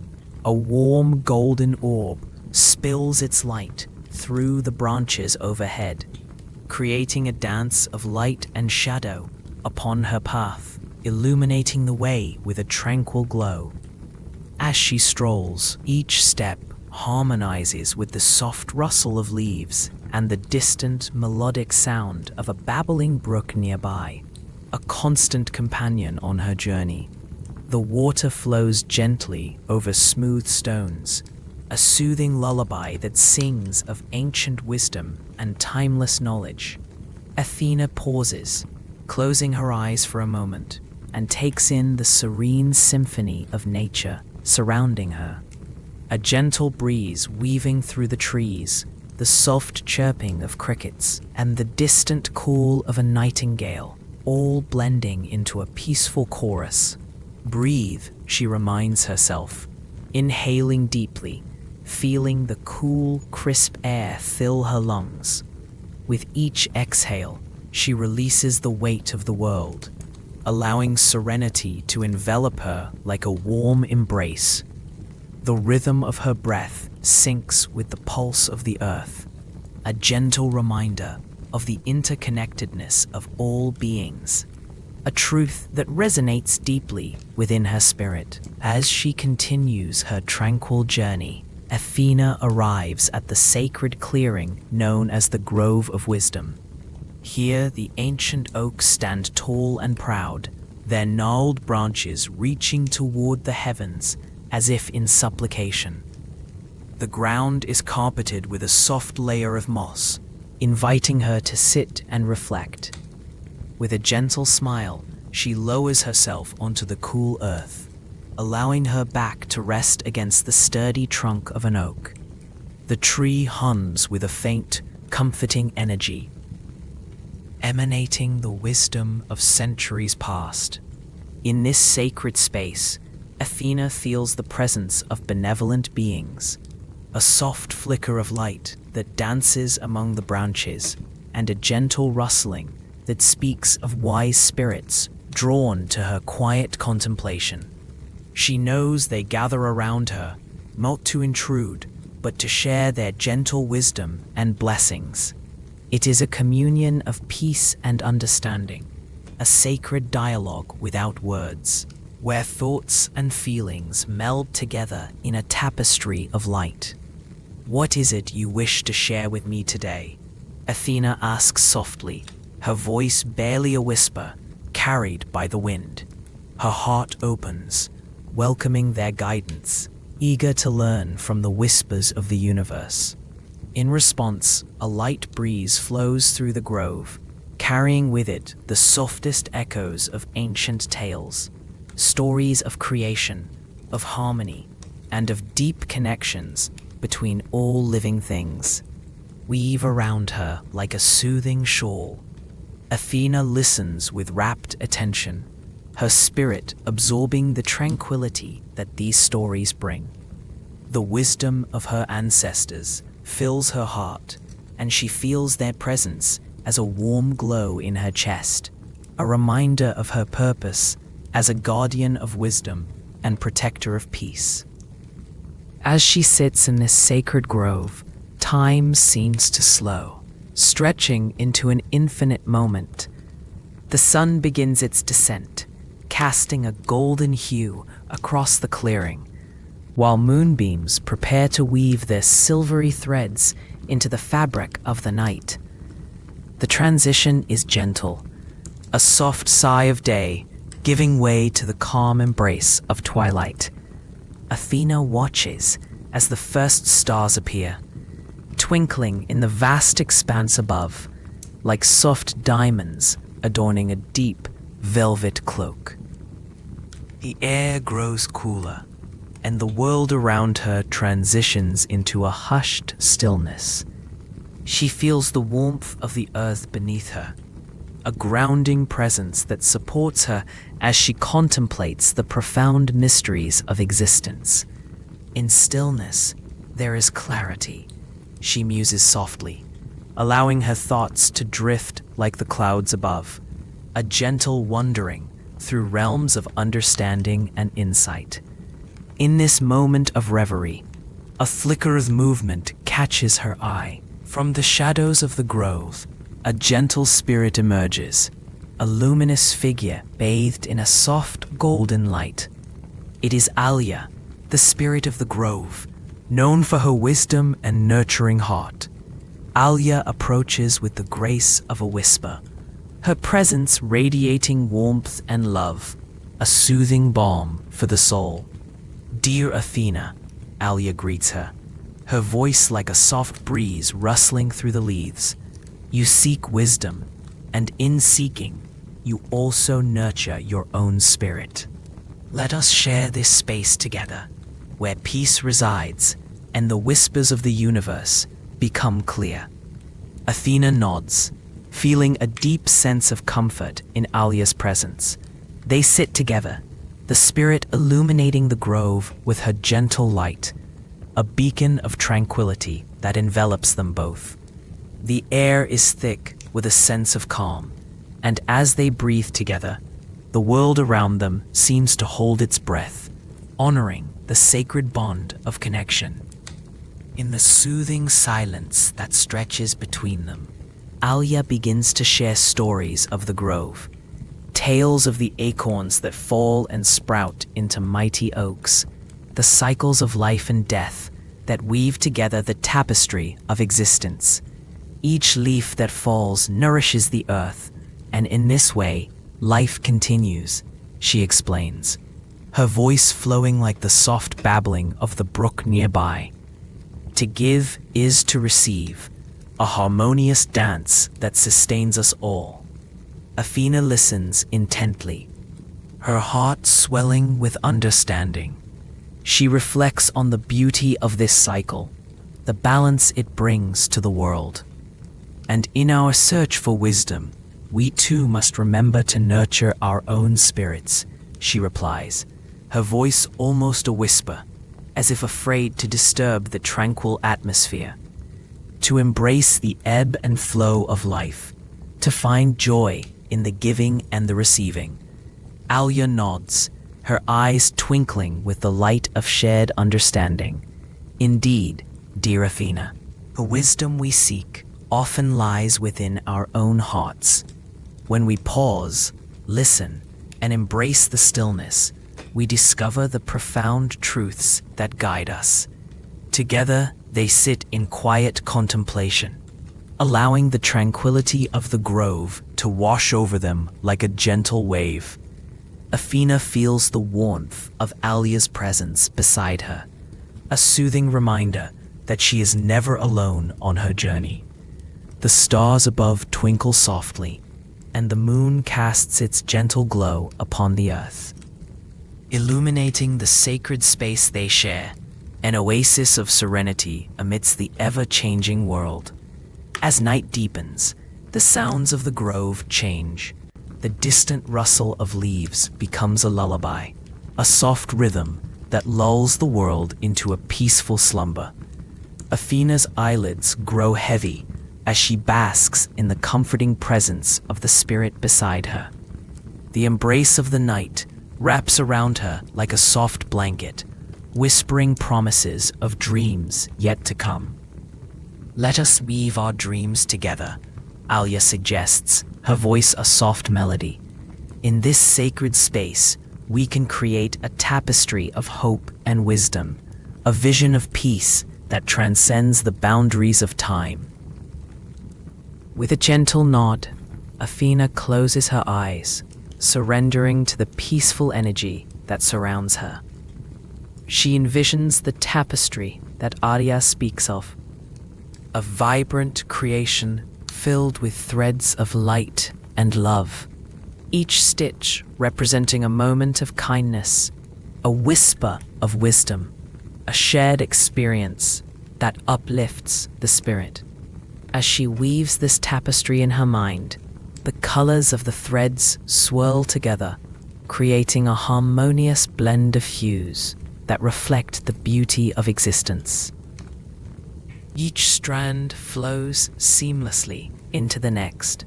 Speaker 1: a warm golden orb, spills its light through the branches overhead, creating a dance of light and shadow upon her path, illuminating the way with a tranquil glow. As she strolls, each step harmonizes with the soft rustle of leaves and the distant melodic sound of a babbling brook nearby, a constant companion on her journey. The water flows gently over smooth stones, a soothing lullaby that sings of ancient wisdom and timeless knowledge. Athena pauses, closing her eyes for a moment, and takes in the serene symphony of nature surrounding her. A gentle breeze weaving through the trees, the soft chirping of crickets, and the distant call of a nightingale, all blending into a peaceful chorus. Breathe, she reminds herself, inhaling deeply, feeling the cool, crisp air fill her lungs. With each exhale, she releases the weight of the world, allowing serenity to envelop her like a warm embrace. The rhythm of her breath syncs with the pulse of the earth, a gentle reminder of the interconnectedness of all beings, a truth that resonates deeply within her spirit. As she continues her tranquil journey, Athena arrives at the sacred clearing known as the Grove of Wisdom. Here, the ancient oaks stand tall and proud, their gnarled branches reaching toward the heavens as if in supplication. The ground is carpeted with a soft layer of moss, inviting her to sit and reflect. With a gentle smile, she lowers herself onto the cool earth, allowing her back to rest against the sturdy trunk of an oak. The tree hums with a faint, comforting energy, emanating the wisdom of centuries past. In this sacred space, Athena feels the presence of benevolent beings, a soft flicker of light that dances among the branches, and a gentle rustling that speaks of wise spirits drawn to her quiet contemplation. She knows they gather around her, not to intrude, but to share their gentle wisdom and blessings. It is a communion of peace and understanding, a sacred dialogue without words, where thoughts and feelings meld together in a tapestry of light. "What is it you wish to share with me today?" Athena asks softly, her voice barely a whisper, carried by the wind. Her heart opens, welcoming their guidance, eager to learn from the whispers of the universe. In response, a light breeze flows through the grove, carrying with it the softest echoes of ancient tales, stories of creation, of harmony, and of deep connections between all living things. Weave around her like a soothing shawl. Athena listens with rapt attention, her spirit absorbing the tranquility that these stories bring. The wisdom of her ancestors fills her heart, and she feels their presence as a warm glow in her chest, a reminder of her purpose as a guardian of wisdom and protector of peace. As she sits in this sacred grove, time seems to slow, stretching into an infinite moment. The sun begins its descent, casting a golden hue across the clearing, while moonbeams prepare to weave their silvery threads into the fabric of the night. The transition is gentle, a soft sigh of day giving way to the calm embrace of twilight. Athena watches as the first stars appear, twinkling in the vast expanse above, like soft diamonds adorning a deep velvet cloak. The air grows cooler, and the world around her transitions into a hushed stillness. She feels the warmth of the earth beneath her, a grounding presence that supports her as she contemplates the profound mysteries of existence. In stillness, there is clarity, she muses softly, allowing her thoughts to drift like the clouds above, a gentle wandering through realms of understanding and insight. In this moment of reverie, a flicker of movement catches her eye. From the shadows of the grove, a gentle spirit emerges, a luminous figure bathed in a soft golden light. It is Alia, the spirit of the grove, known for her wisdom and nurturing heart. Alia approaches with the grace of a whisper, her presence radiating warmth and love, a soothing balm for the soul. "Dear Athena," Alia greets her, her voice like a soft breeze rustling through the leaves. You seek wisdom, and in seeking, you also nurture your own spirit. Let us share this space together, where peace resides and the whispers of the universe become clear. Athena nods, feeling a deep sense of comfort in Alia's presence. They sit together, the spirit illuminating the grove with her gentle light, a beacon of tranquility that envelops them both. The air is thick with a sense of calm, and as they breathe together, the world around them seems to hold its breath, honoring the sacred bond of connection. In the soothing silence that stretches between them, Alia begins to share stories of the grove, tales of the acorns that fall and sprout into mighty oaks, the cycles of life and death that weave together the tapestry of existence. Each leaf that falls nourishes the earth, and in this way, life continues, she explains, her voice flowing like the soft babbling of the brook nearby. To give is to receive, a harmonious dance that sustains us all. Athena listens intently, her heart swelling with understanding. She reflects on the beauty of this cycle, the balance it brings to the world. And in our search for wisdom, we too must remember to nurture our own spirits, she replies, her voice almost a whisper, as if afraid to disturb the tranquil atmosphere. To embrace the ebb and flow of life, to find joy in the giving and the receiving. Alia nods, her eyes twinkling with the light of shared understanding. Indeed, dear Athena, the wisdom we seek often lies within our own hearts. When we pause, listen, and embrace the stillness, we discover the profound truths that guide us. Together, they sit in quiet contemplation, allowing the tranquility of the grove to wash over them like a gentle wave. Athena feels the warmth of Alia's presence beside her, a soothing reminder that she is never alone on her journey. The stars above twinkle softly, and the moon casts its gentle glow upon the earth, illuminating the sacred space they share, an oasis of serenity amidst the ever-changing world. As night deepens, the sounds of the grove change. The distant rustle of leaves becomes a lullaby, a soft rhythm that lulls the world into a peaceful slumber. Athena's eyelids grow heavy as she basks in the comforting presence of the spirit beside her. The embrace of the night wraps around her like a soft blanket, whispering promises of dreams yet to come. Let us weave our dreams together, Alia suggests, her voice a soft melody. In this sacred space, we can create a tapestry of hope and wisdom, a vision of peace that transcends the boundaries of time. With a gentle nod, Athena closes her eyes, surrendering to the peaceful energy that surrounds her. She envisions the tapestry that Alia speaks of, a vibrant creation filled with threads of light and love, each stitch representing a moment of kindness, a whisper of wisdom, a shared experience that uplifts the spirit. As she weaves this tapestry in her mind, the colors of the threads swirl together, creating a harmonious blend of hues that reflect the beauty of existence. Each strand flows seamlessly into the next,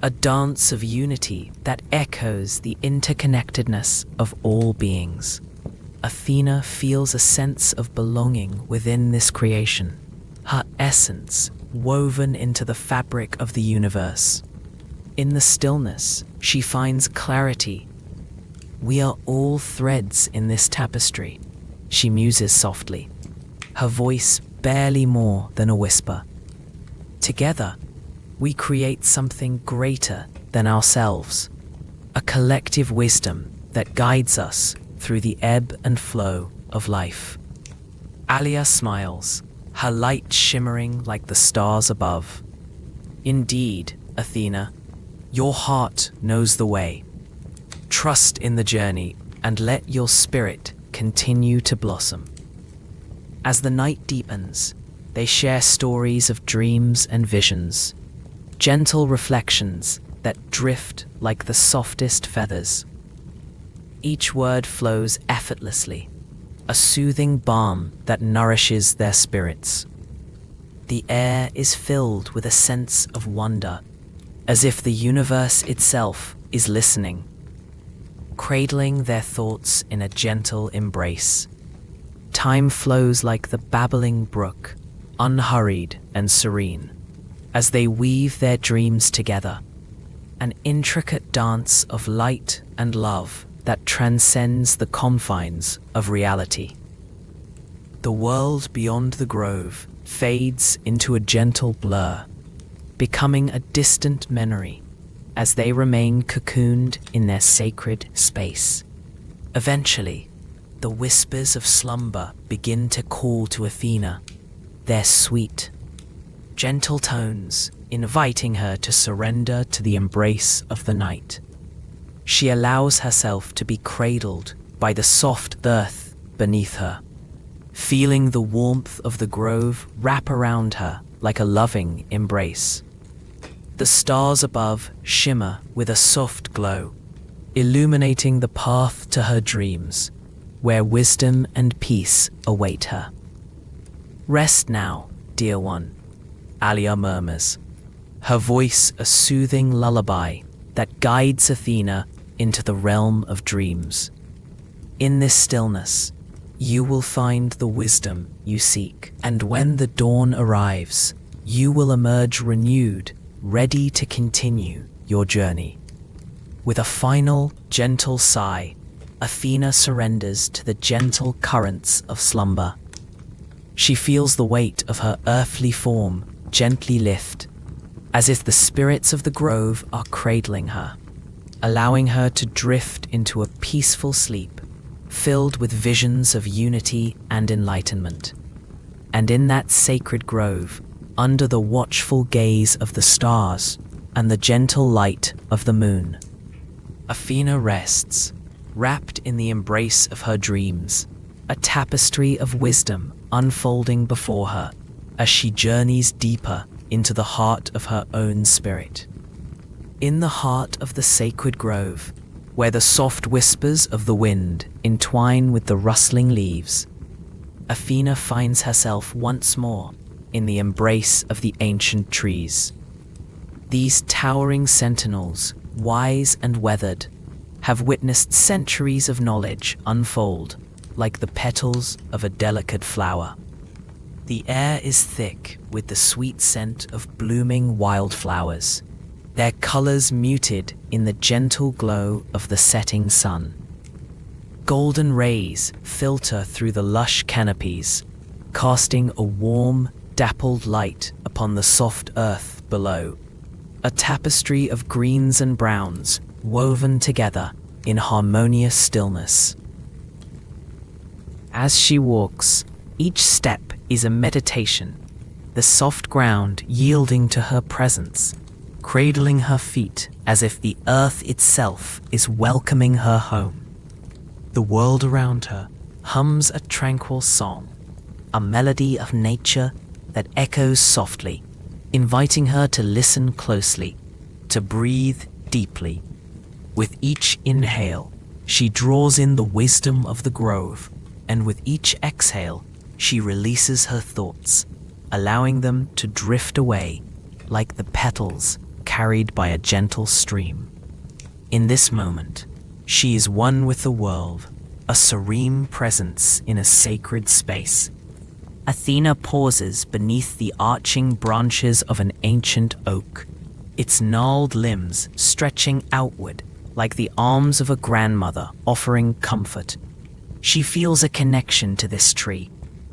Speaker 1: a dance of unity that echoes the interconnectedness of all beings. Athena feels a sense of belonging within this creation, her essence woven into the fabric of the universe. In the stillness, she finds clarity. We are all threads in this tapestry, she muses softly, her voice barely more than a whisper. Together, we create something greater than ourselves, a collective wisdom that guides us through the ebb and flow of life. Alia smiles, her light shimmering like the stars above. Indeed, Athena, your heart knows the way. Trust in the journey and let your spirit continue to blossom. As the night deepens, they share stories of dreams and visions, gentle reflections that drift like the softest feathers. Each word flows effortlessly, a soothing balm that nourishes their spirits. The air is filled with a sense of wonder, as if the universe itself is listening, cradling their thoughts in a gentle embrace. Time flows like the babbling brook, unhurried and serene, as they weave their dreams together, an intricate dance of light and love that transcends the confines of reality. The world beyond the grove fades into a gentle blur, becoming a distant memory as they remain cocooned in their sacred space. Eventually, the whispers of slumber begin to call to Athena, their sweet, gentle tones inviting her to surrender to the embrace of the night. She allows herself to be cradled by the soft earth beneath her, feeling the warmth of the grove wrap around her like a loving embrace. The stars above shimmer with a soft glow, illuminating the path to her dreams, where wisdom and peace await her. Rest now, dear one, Alia murmurs, her voice a soothing lullaby that guides Athena into the realm of dreams. In this stillness, you will find the wisdom you seek, and when the dawn arrives, you will emerge renewed, ready to continue your journey. With a final, gentle sigh, Athena surrenders to the gentle currents of slumber. She feels the weight of her earthly form gently lift, as if the spirits of the grove are cradling her, allowing her to drift into a peaceful sleep, filled with visions of unity and enlightenment. And in that sacred grove, under the watchful gaze of the stars and the gentle light of the moon, Athena rests, wrapped in the embrace of her dreams, a tapestry of wisdom unfolding before her as she journeys deeper into the heart of her own spirit. In the heart of the sacred grove, where the soft whispers of the wind entwine with the rustling leaves, Athena finds herself once more in the embrace of the ancient trees. These towering sentinels, wise and weathered, have witnessed centuries of knowledge unfold like the petals of a delicate flower. The air is thick with the sweet scent of blooming wildflowers, their colors muted in the gentle glow of the setting sun. Golden rays filter through the lush canopies, casting a warm, dappled light upon the soft earth below, a tapestry of greens and browns woven together in harmonious stillness. As she walks, each step is a meditation, the soft ground yielding to her presence, cradling her feet as if the earth itself is welcoming her home. The world around her hums a tranquil song, a melody of nature that echoes softly, inviting her to listen closely, to breathe deeply. With each inhale, she draws in the wisdom of the grove, and with each exhale, she releases her thoughts, allowing them to drift away like the petals carried by a gentle stream. In this moment, she is one with the world, a serene presence in a sacred space. Athena pauses beneath the arching branches of an ancient oak, its gnarled limbs stretching outward like the arms of a grandmother offering comfort. She feels a connection to this tree,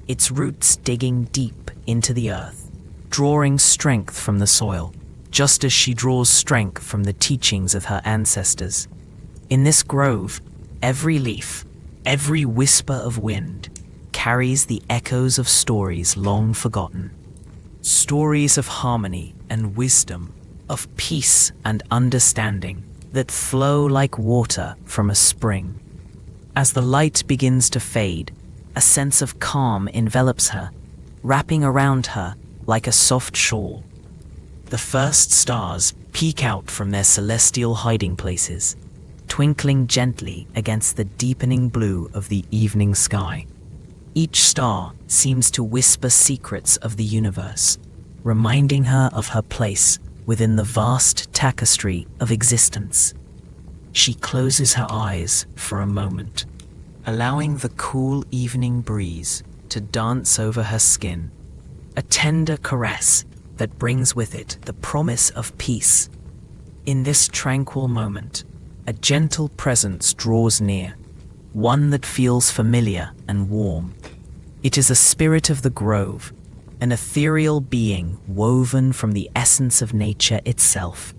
Speaker 1: its roots digging deep into the earth, drawing strength from the soil, just as she draws strength from the teachings of her ancestors. In this grove, every leaf, every whisper of wind, carries the echoes of stories long forgotten. Stories of harmony and wisdom, of peace and understanding that flow like water from a spring. As the light begins to fade, a sense of calm envelops her, wrapping around her like a soft shawl. The first stars peek out from their celestial hiding places, twinkling gently against the deepening blue of the evening sky. Each star seems to whisper secrets of the universe, reminding her of her place within the vast tapestry of existence. She closes her eyes for a moment, allowing the cool evening breeze to dance over her skin, a tender caress that brings with it the promise of peace. In this tranquil moment, a gentle presence draws near, one that feels familiar and warm. It is a spirit of the grove, an ethereal being woven from the essence of nature itself.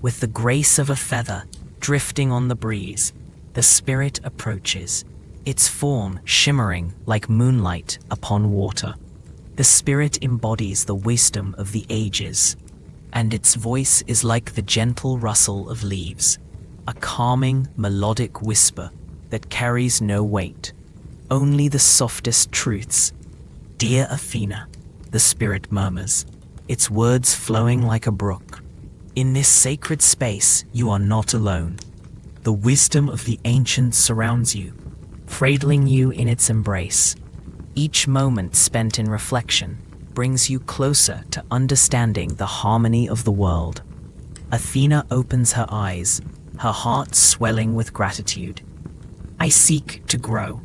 Speaker 1: With the grace of a feather drifting on the breeze, the spirit approaches, its form shimmering like moonlight upon water. The spirit embodies the wisdom of the ages, and its voice is like the gentle rustle of leaves, a calming, melodic whisper that carries no weight, only the softest truths. "Dear Athena," the spirit murmurs, its words flowing like a brook. "In this sacred space, you are not alone. The wisdom of the ancients surrounds you, cradling you in its embrace. Each moment spent in reflection brings you closer to understanding the harmony of the world." Athena opens her eyes, her heart swelling with gratitude. "I seek to grow,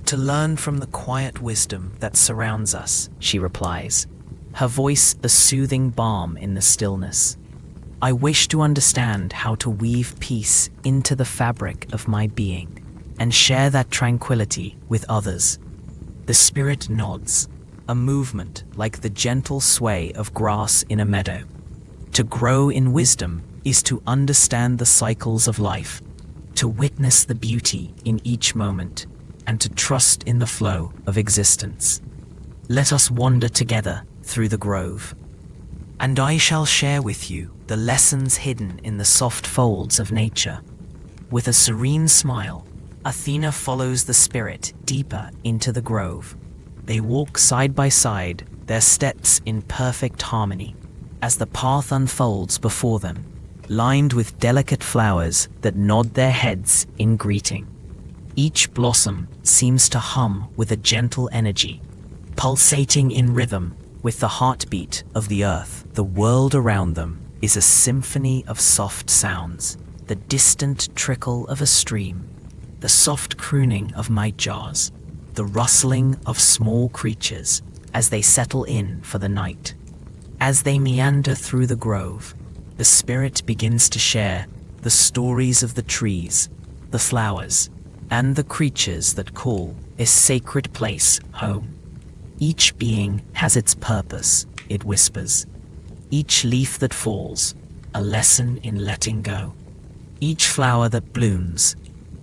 Speaker 1: to learn from the quiet wisdom that surrounds us," she replies, her voice a soothing balm in the stillness. "I wish to understand how to weave peace into the fabric of my being and share that tranquility with others." The spirit nods, a movement like the gentle sway of grass in a meadow. To grow in wisdom is to understand the cycles of life, to witness the beauty in each moment, and to trust in the flow of existence. Let us wander together through the grove, and I shall share with you the lessons hidden in the soft folds of nature. With a serene smile, Athena follows the spirit deeper into the grove. They walk side by side, their steps in perfect harmony, as the path unfolds before them, lined with delicate flowers that nod their heads in greeting. Each blossom seems to hum with a gentle energy, pulsating in rhythm with the heartbeat of the earth. The world around them is a symphony of soft sounds, the distant trickle of a stream, the soft crooning of nightjars, the rustling of small creatures as they settle in for the night. As they meander through the grove, the spirit begins to share the stories of the trees, the flowers, and the creatures that call this sacred place home. Each being has its purpose, it whispers. Each leaf that falls, a lesson in letting go. Each flower that blooms,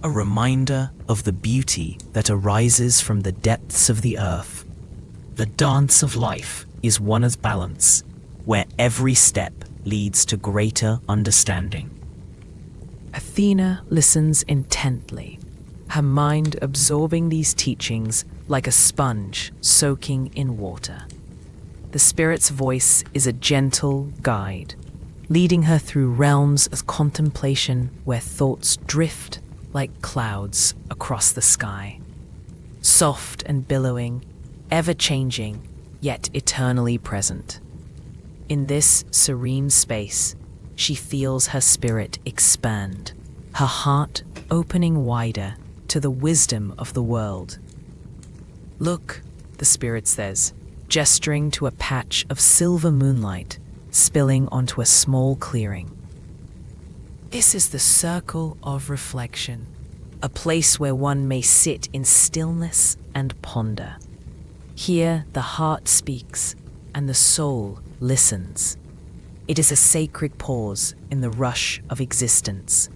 Speaker 1: a reminder of the beauty that arises from the depths of the earth. The dance of life is one of balance, where every step leads to greater understanding. Athena listens intently, her mind absorbing these teachings like a sponge soaking in water. The spirit's voice is a gentle guide, leading her through realms of contemplation where thoughts drift like clouds across the sky. Soft and billowing, ever-changing, yet eternally present. In this serene space, she feels her spirit expand, her heart opening wider to the wisdom of the world. "Look," the spirit says, gesturing to a patch of silver moonlight spilling onto a small clearing. "This is the circle of reflection, a place where one may sit in stillness and ponder. Here the heart speaks and the soul listens. It is a sacred pause in the rush of existence."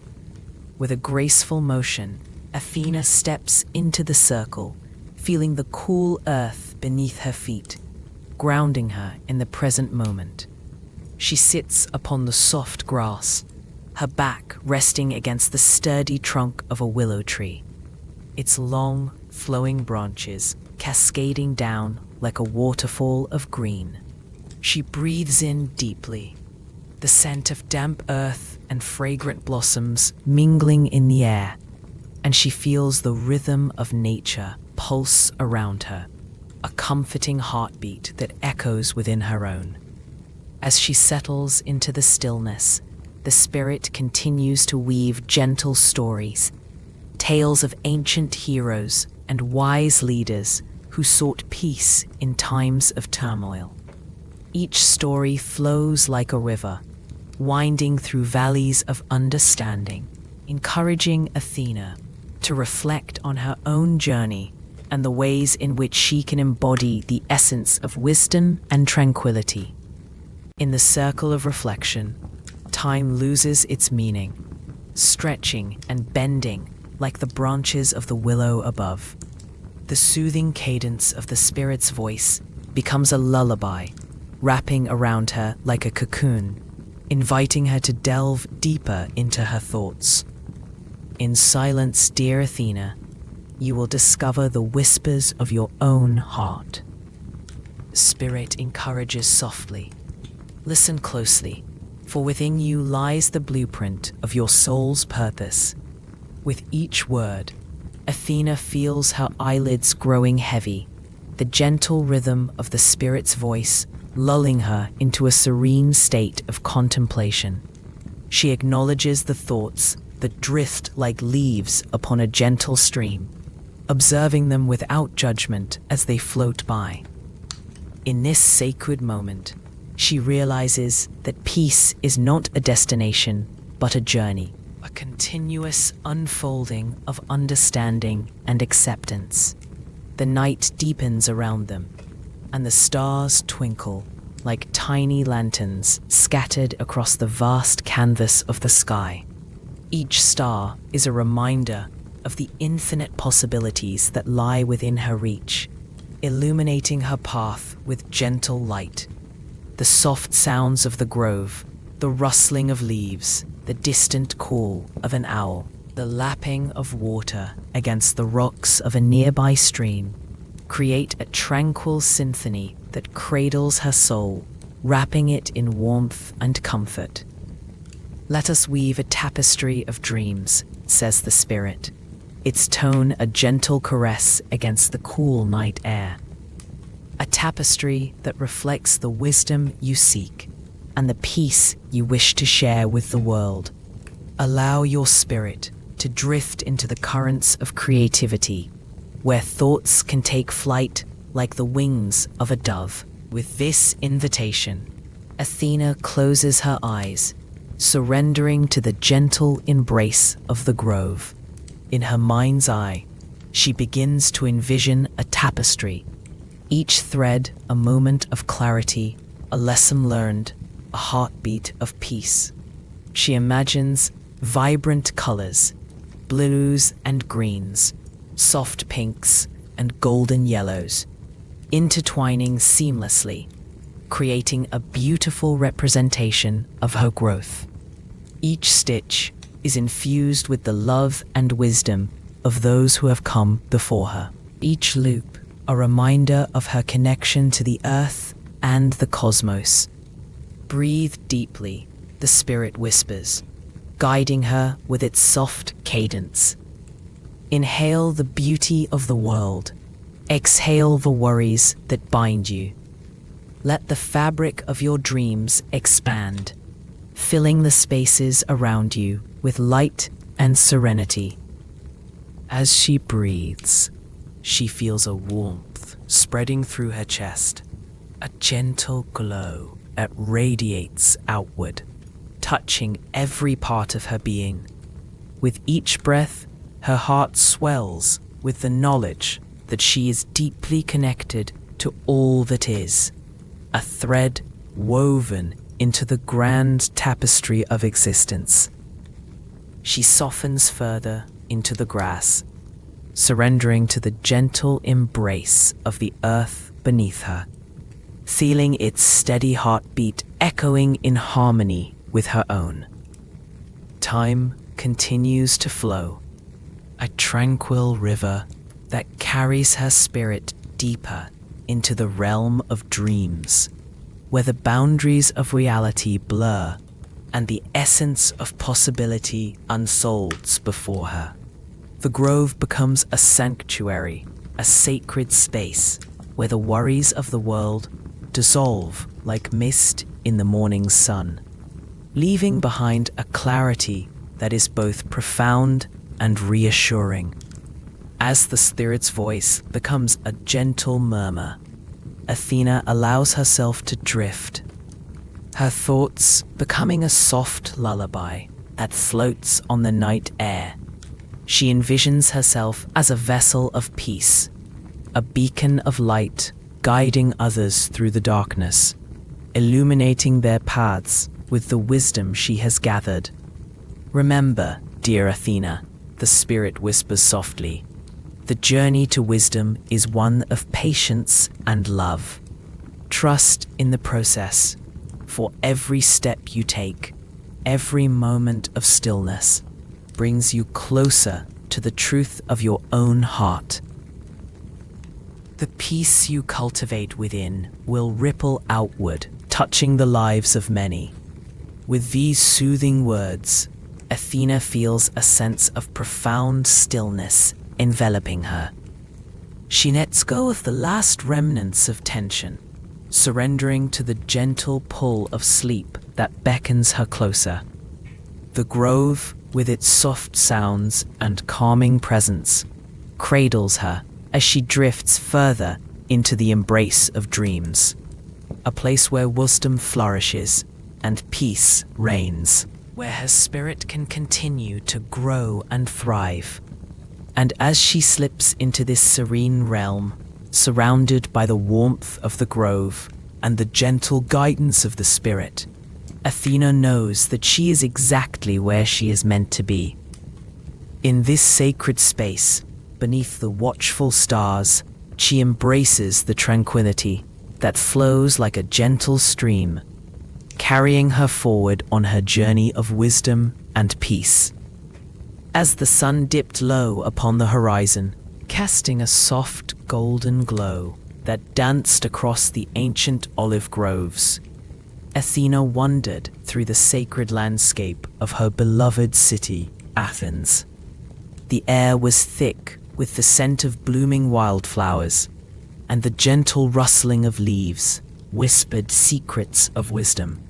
Speaker 1: With a graceful motion, Athena steps into the circle, feeling the cool earth beneath her feet, grounding her in the present moment. She sits upon the soft grass, her back resting against the sturdy trunk of a willow tree, its long, flowing branches cascading down like a waterfall of green. She breathes in deeply, the scent of damp earth and fragrant blossoms mingling in the air, and she feels the rhythm of nature pulse around her, a comforting heartbeat that echoes within her own. As she settles into the stillness, the spirit continues to weave gentle stories, tales of ancient heroes and wise leaders who sought peace in times of turmoil. Each story flows like a river, winding through valleys of understanding, encouraging Athena to reflect on her own journey and the ways in which she can embody the essence of wisdom and tranquility. In the circle of reflection, time loses its meaning, stretching and bending like the branches of the willow above. The soothing cadence of the spirit's voice becomes a lullaby, wrapping around her like a cocoon, inviting her to delve deeper into her thoughts. In silence, dear Athena, you will discover the whispers of your own heart. The spirit encourages softly. Listen closely, for within you lies the blueprint of your soul's purpose. With each word, Athena feels her eyelids growing heavy, the gentle rhythm of the spirit's voice lulling her into a serene state of contemplation. She acknowledges the thoughts that drift like leaves upon a gentle stream, observing them without judgment as they float by. In this sacred moment, she realizes that peace is not a destination, but a journey, a continuous unfolding of understanding and acceptance. The night deepens around them, and the stars twinkle like tiny lanterns scattered across the vast canvas of the sky. Each star is a reminder of the infinite possibilities that lie within her reach, illuminating her path with gentle light. The soft sounds of the grove, the rustling of leaves, the distant call of an owl, the lapping of water against the rocks of a nearby stream, create a tranquil symphony that cradles her soul, wrapping it in warmth and comfort. Let us weave a tapestry of dreams, says the spirit, its tone a gentle caress against the cool night air. A tapestry that reflects the wisdom you seek and the peace you wish to share with the world. Allow your spirit to drift into the currents of creativity, where thoughts can take flight like the wings of a dove. With this invitation, Athena closes her eyes, surrendering to the gentle embrace of the grove. In her mind's eye, she begins to envision a tapestry, each thread a moment of clarity, a lesson learned, a heartbeat of peace. She imagines vibrant colors, blues and greens, soft pinks and golden yellows, intertwining seamlessly, creating a beautiful representation of her growth. Each stitch is infused with the love and wisdom of those who have come before her. Each loop a reminder of her connection to the earth and the cosmos. Breathe deeply, the spirit whispers, guiding her with its soft cadence. Inhale the beauty of the world. Exhale the worries that bind you. Let the fabric of your dreams expand, filling the spaces around you with light and serenity. As she breathes, she feels a warmth spreading through her chest, a gentle glow that radiates outward, touching every part of her being. With each breath, her heart swells with the knowledge that she is deeply connected to all that is, a thread woven into the grand tapestry of existence. She softens further into the grass, surrendering to the gentle embrace of the earth beneath her, feeling its steady heartbeat echoing in harmony with her own. Time continues to flow, a tranquil river that carries her spirit deeper into the realm of dreams, where the boundaries of reality blur and the essence of possibility unfolds before her. The grove becomes a sanctuary, a sacred space where the worries of the world dissolve like mist in the morning sun, leaving behind a clarity that is both profound and reassuring. As the spirit's voice becomes a gentle murmur, Athena allows herself to drift, her thoughts becoming a soft lullaby that floats on the night air. She envisions herself as a vessel of peace, a beacon of light guiding others through the darkness, illuminating their paths with the wisdom she has gathered. Remember, dear Athena, the spirit whispers softly, the journey to wisdom is one of patience and love. Trust in the process, for every step you take, every moment of stillness, brings you closer to the truth of your own heart. The peace you cultivate within will ripple outward, touching the lives of many. With these soothing words, Athena feels a sense of profound stillness enveloping her. She lets go of the last remnants of tension, surrendering to the gentle pull of sleep that beckons her closer. The grove, with its soft sounds and calming presence, cradles her as she drifts further into the embrace of dreams, a place where wisdom flourishes and peace reigns, where her spirit can continue to grow and thrive. And as she slips into this serene realm, surrounded by the warmth of the grove and the gentle guidance of the spirit, Athena knows that she is exactly where she is meant to be. In this sacred space, beneath the watchful stars, she embraces the tranquility that flows like a gentle stream, carrying her forward on her journey of wisdom and peace. As the sun dipped low upon the horizon, casting a soft golden glow that danced across the ancient olive groves, Athena wandered through the sacred landscape of her beloved city, Athens. The air was thick with the scent of blooming wildflowers, and the gentle rustling of leaves whispered secrets of wisdom.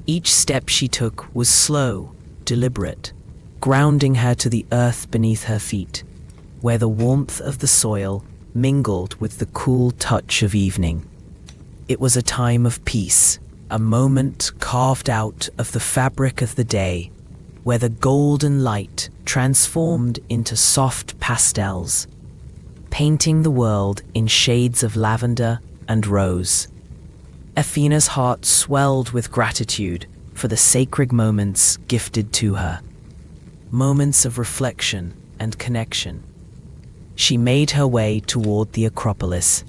Speaker 1: Each step she took was slow, deliberate, grounding her to the earth beneath her feet, where the warmth of the soil mingled with the cool touch of evening. It was a time of peace, a moment carved out of the fabric of the day, where the golden light transformed into soft pastels, painting the world in shades of lavender and rose. Athena's heart swelled with gratitude for the sacred moments gifted to her, moments of reflection and connection. She made her way toward the Acropolis,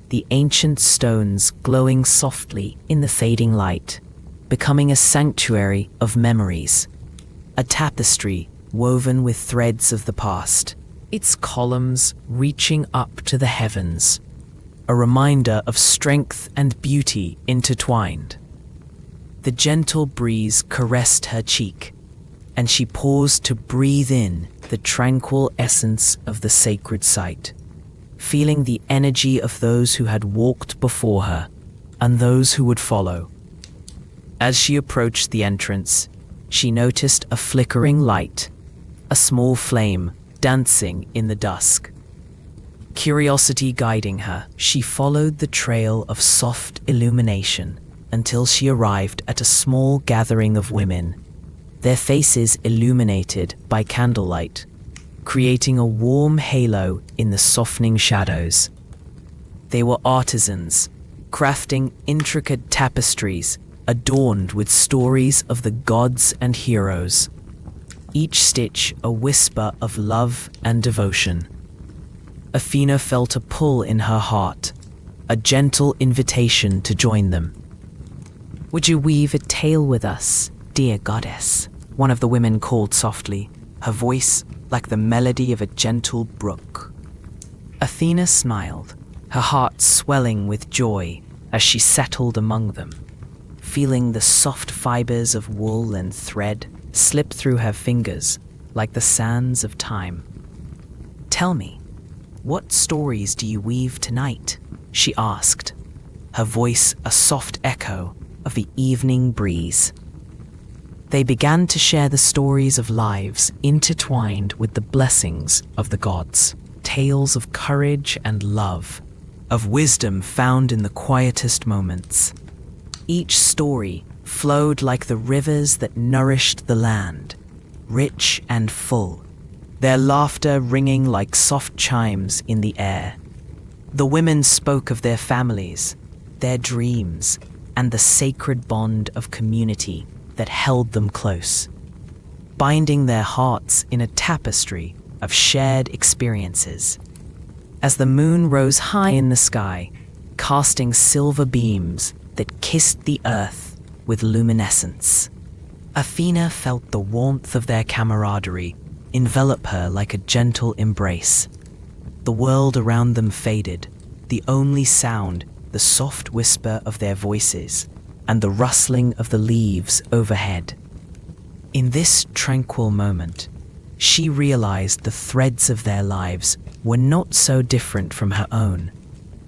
Speaker 1: the ancient stones glowing softly in the fading light, becoming a sanctuary of memories, a tapestry woven with threads of the past, its columns reaching up to the heavens, a reminder of strength and beauty intertwined. The gentle breeze caressed her cheek, and she paused to breathe in the tranquil essence of the sacred site, feeling the energy of those who had walked before her and those who would follow. As she approached the entrance, she noticed a flickering light, a small flame dancing in the dusk. Curiosity guiding her, she followed the trail of soft illumination until she arrived at a small gathering of women, their faces illuminated by candlelight, creating a warm halo in the softening shadows. They were artisans, crafting intricate tapestries adorned with stories of the gods and heroes. each stitch a whisper of love and devotion. Athena felt a pull in her heart, a gentle invitation to join them. "Would you weave a tale with us, dear goddess?" one of the women called softly, her voice like the melody of a gentle brook. Athena smiled, her heart swelling with joy as she settled among them, feeling the soft fibers of wool and thread slip through her fingers like the sands of time. "Tell me, what stories do you weave tonight?" she asked, her voice a soft echo of the evening breeze. They began to share the stories of lives intertwined with the blessings of the gods, tales of courage and love, of wisdom found in the quietest moments. Each story flowed like the rivers that nourished the land, rich and full, their laughter ringing like soft chimes in the air. The women spoke of their families, their dreams, and the sacred bond of community that held them close, binding their hearts in a tapestry of shared experiences. As the moon rose high in the sky, casting silver beams that kissed the earth with luminescence, Athena felt the warmth of their camaraderie envelop her like a gentle embrace. The world around them faded, the only sound the soft whisper of their voices and the rustling of the leaves overhead. In this tranquil moment, she realized the threads of their lives were not so different from her own,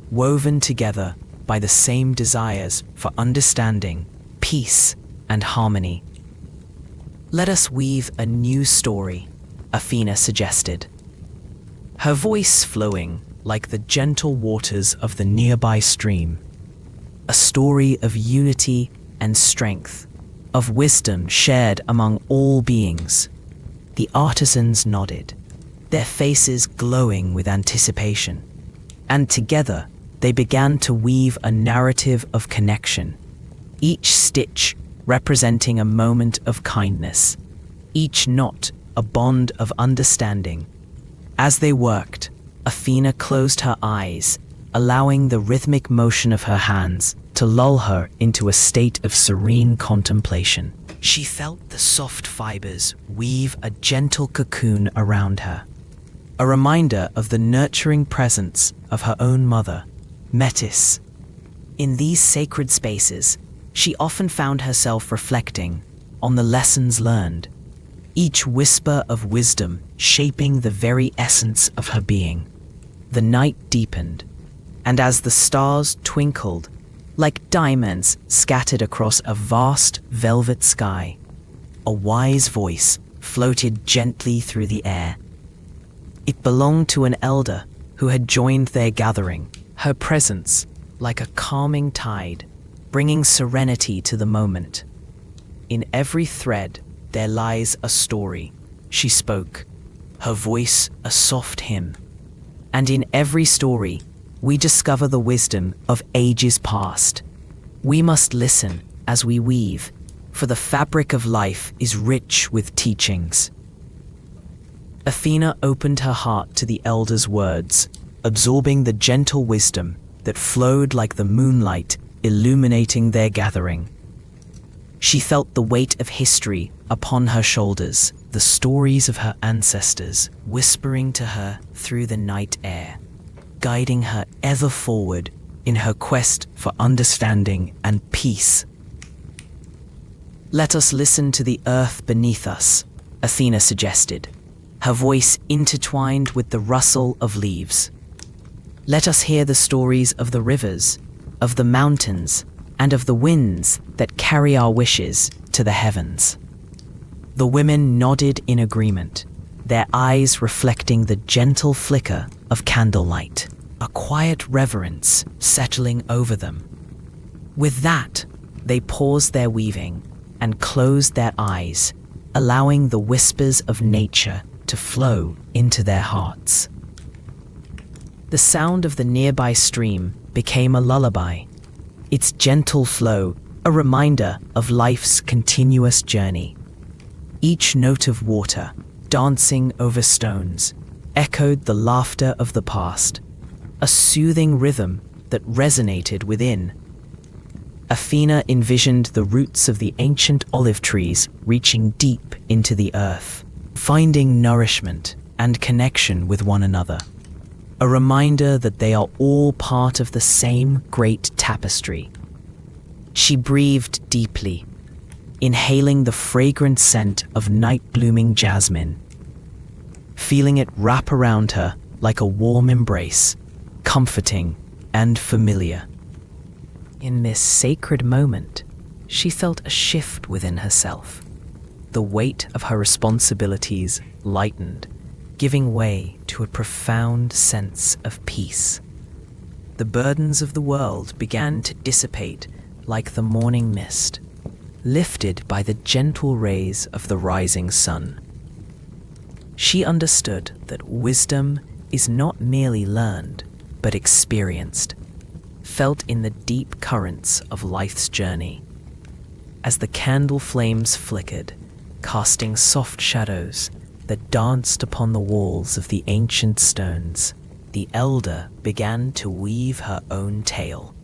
Speaker 1: woven together by the same desires for understanding, peace, and harmony. "Let us weave a new story," Athena suggested, her voice flowing like the gentle waters of the nearby stream. A story of unity and strength, of wisdom shared among all beings. The artisans nodded, their faces glowing with anticipation, and together they began to weave a narrative of connection, each stitch representing a moment of kindness, each knot a bond of understanding. As they worked, Athena closed her eyes, allowing the rhythmic motion of her hands to lull her into a state of serene contemplation. She felt the soft fibers weave a gentle cocoon around her, a reminder of the nurturing presence of her own mother, Metis. In these sacred spaces, she often found herself reflecting on the lessons learned, each whisper of wisdom shaping the very essence of her being. The night deepened, and as the stars twinkled like diamonds scattered across a vast velvet sky, a wise voice floated gently through the air. It belonged to an elder who had joined their gathering, her presence like a calming tide, bringing serenity to the moment. "In every thread there lies a story," she spoke, her voice a soft hymn. "And in every story, we discover the wisdom of ages past. We must listen as we weave, for the fabric of life is rich with teachings." Athena opened her heart to the elder's words, absorbing the gentle wisdom that flowed like the moonlight illuminating their gathering. She felt the weight of history upon her shoulders, the stories of her ancestors whispering to her through the night air, guiding her ever forward in her quest for understanding and peace. "Let us listen to the earth beneath us," Athena suggested, her voice intertwined with the rustle of leaves. "Let us hear the stories of the rivers, of the mountains, and of the winds that carry our wishes to the heavens." The women nodded in agreement, their eyes reflecting the gentle flicker of candlelight, a quiet reverence settling over them. With that, they paused their weaving and closed their eyes, allowing the whispers of nature to flow into their hearts. The sound of the nearby stream became a lullaby, its gentle flow a reminder of life's continuous journey. Each note of water, dancing over stones, echoed the laughter of the past, a soothing rhythm that resonated within. Athena envisioned the roots of the ancient olive trees reaching deep into the earth, finding nourishment and connection with one another. A reminder that they are all part of the same great tapestry. She breathed deeply, inhaling the fragrant scent of night-blooming jasmine, feeling it wrap around her like a warm embrace, comforting and familiar. In this sacred moment, she felt a shift within herself. The weight of her responsibilities lightened, giving way to a profound sense of peace. The burdens of the world began to dissipate like the morning mist, lifted by the gentle rays of the rising sun. She understood that wisdom is not merely learned, but experienced, felt in the deep currents of life's journey. As the candle flames flickered, casting soft shadows that danced upon the walls of the ancient stones, the elder began to weave her own tale,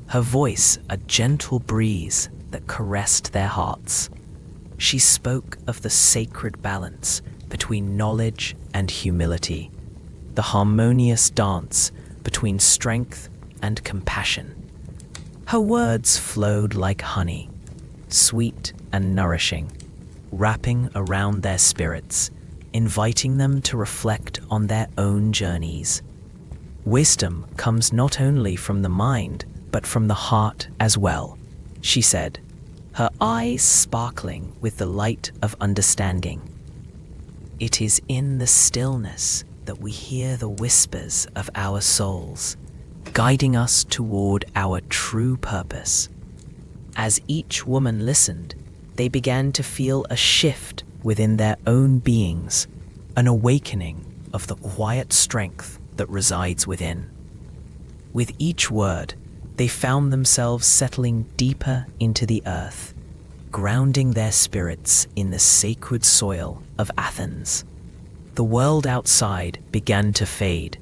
Speaker 1: her voice a gentle breeze that caressed their hearts. She spoke of the sacred balance between knowledge and humility, the harmonious dance between strength and compassion. Her words flowed like honey, sweet and nourishing, wrapping around their spirits, inviting them to reflect on their own journeys. Wisdom comes not only from the mind, but from the heart as well, she said, her eyes sparkling with the light of understanding. It is in the stillness that we hear the whispers of our souls, guiding us toward our true purpose. As each woman listened, they began to feel a shift within their own beings, an awakening of the quiet strength that resides within. With each word, they found themselves settling deeper into the earth, grounding their spirits in the sacred soil of Athens. The world outside began to fade,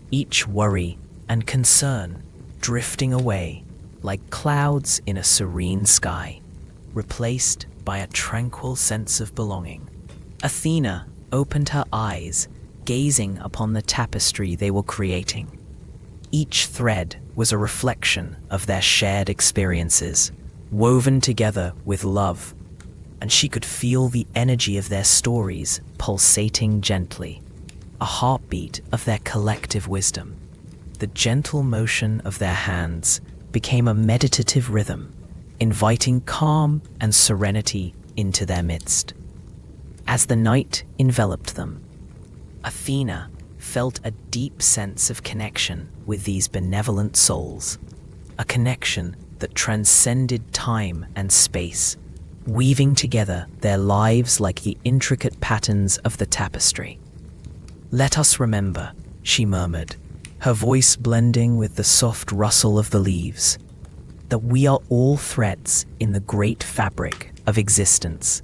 Speaker 1: each worry and concern drifting away like clouds in a serene sky, replaced by a tranquil sense of belonging. Athena opened her eyes, gazing upon the tapestry they were creating. Each thread was a reflection of their shared experiences, woven together with love, and she could feel the energy of their stories pulsating gently, a heartbeat of their collective wisdom. The gentle motion of their hands became a meditative rhythm, inviting calm and serenity into their midst. As the night enveloped them, Athena felt a deep sense of connection with these benevolent souls, a connection that transcended time and space, weaving together their lives like the intricate patterns of the tapestry. "Let us remember," she murmured, her voice blending with the soft rustle of the leaves, "that we are all threads in the great fabric of existence,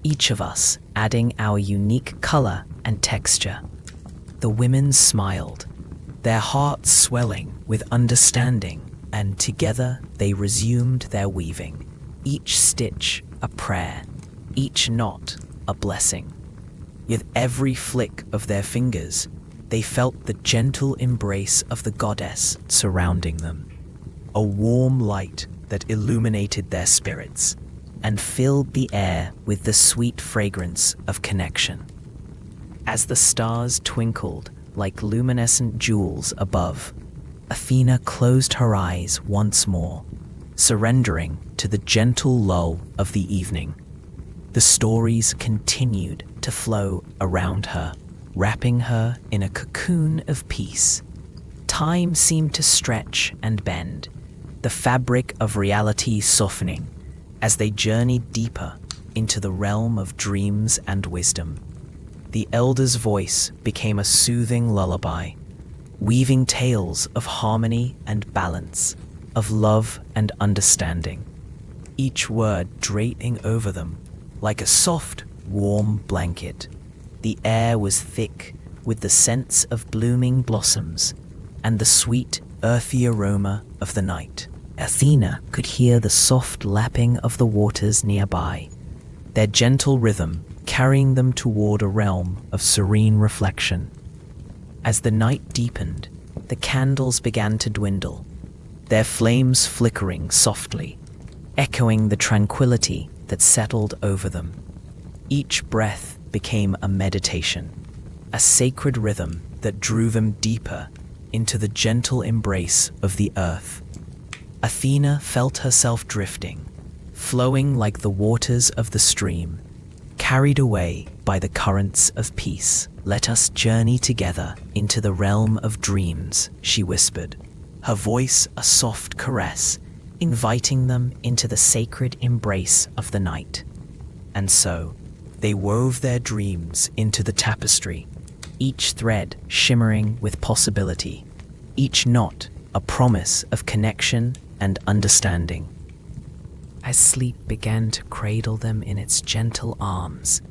Speaker 1: each of us adding our unique color and texture." The women smiled, their hearts swelling with understanding, and together they resumed their weaving, each stitch a prayer, each knot a blessing. With every flick of their fingers, they felt the gentle embrace of the goddess surrounding them, a warm light that illuminated their spirits and filled the air with the sweet fragrance of connection. As the stars twinkled like luminescent jewels above, Athena closed her eyes once more, surrendering to the gentle lull of the evening. The stories continued to flow around her, wrapping her in a cocoon of peace. Time seemed to stretch and bend, the fabric of reality softening as they journeyed deeper into the realm of dreams and wisdom. The elder's voice became a soothing lullaby, weaving tales of harmony and balance, of love and understanding, each word draping over them like a soft, warm blanket. The air was thick with the scents of blooming blossoms and the sweet, earthy aroma of the night. Athena could hear the soft lapping of the waters nearby, their gentle rhythm carrying them toward a realm of serene reflection. As the night deepened, the candles began to dwindle, their flames flickering softly, echoing the tranquility that settled over them. Each breath became a meditation, a sacred rhythm that drew them deeper into the gentle embrace of the earth. Athena felt herself drifting, flowing like the waters of the stream, carried away by the currents of peace. "Let us journey together into the realm of dreams," she whispered, her voice a soft caress, inviting them into the sacred embrace of the night. And so, they wove their dreams into the tapestry, each thread shimmering with possibility, each knot a promise of connection and understanding. As sleep began to cradle them in its gentle arms,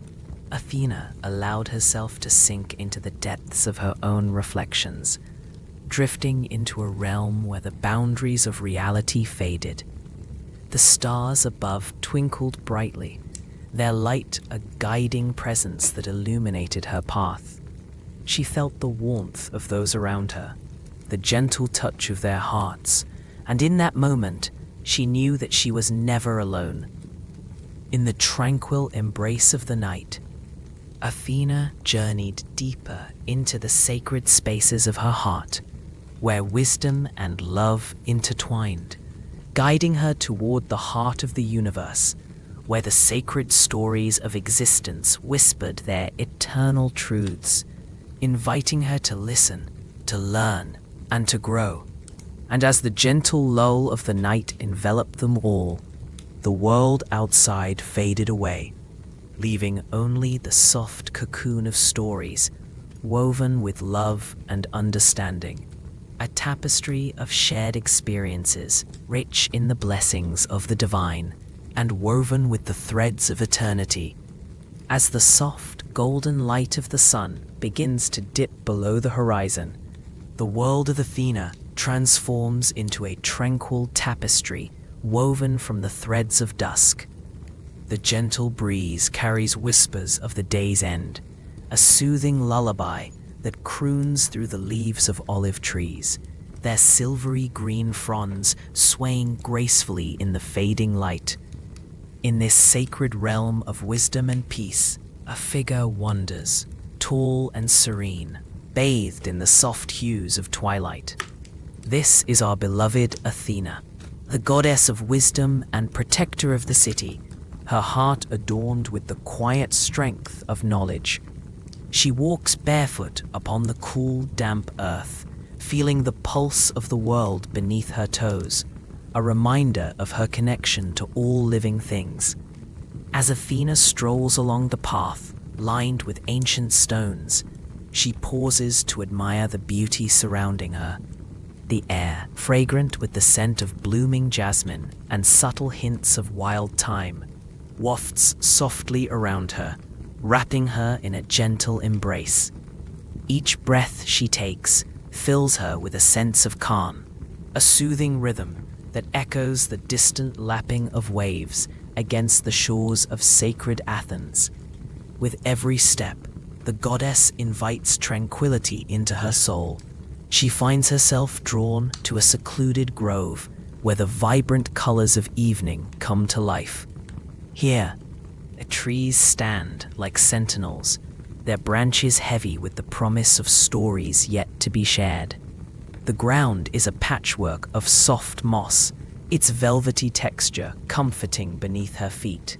Speaker 1: Athena allowed herself to sink into the depths of her own reflections, drifting into a realm where the boundaries of reality faded. The stars above twinkled brightly, their light a guiding presence that illuminated her path. She felt the warmth of those around her, the gentle touch of their hearts, and in that moment, she knew that she was never alone. In the tranquil embrace of the night, Athena journeyed deeper into the sacred spaces of her heart, where wisdom and love intertwined, guiding her toward the heart of the universe, where the sacred stories of existence whispered their eternal truths, inviting her to listen, to learn, and to grow. And as the gentle lull of the night enveloped them all, the world outside faded away, leaving only the soft cocoon of stories woven with love and understanding, a tapestry of shared experiences rich in the blessings of the divine and woven with the threads of eternity. As the soft golden light of the sun begins to dip below the horizon, the world of Athena transforms into a tranquil tapestry woven from the threads of dusk. The gentle breeze carries whispers of the day's end, a soothing lullaby that croons through the leaves of olive trees, their silvery green fronds swaying gracefully in the fading light. In this sacred realm of wisdom and peace, a figure wanders, tall and serene, bathed in the soft hues of twilight. This is our beloved Athena, the goddess of wisdom and protector of the city, her heart adorned with the quiet strength of knowledge. She walks barefoot upon the cool, damp earth, feeling the pulse of the world beneath her toes, a reminder of her connection to all living things. As Athena strolls along the path, lined with ancient stones, she pauses to admire the beauty surrounding her. The air, fragrant with the scent of blooming jasmine and subtle hints of wild thyme, wafts softly around her, wrapping her in a gentle embrace. Each breath she takes fills her with a sense of calm, a soothing rhythm that echoes the distant lapping of waves against the shores of sacred Athens. With every step, the goddess invites tranquility into her soul. She finds herself drawn to a secluded grove where the vibrant colors of evening come to life. Here, the trees stand like sentinels, their branches heavy with the promise of stories yet to be shared. The ground is a patchwork of soft moss, its velvety texture comforting beneath her feet.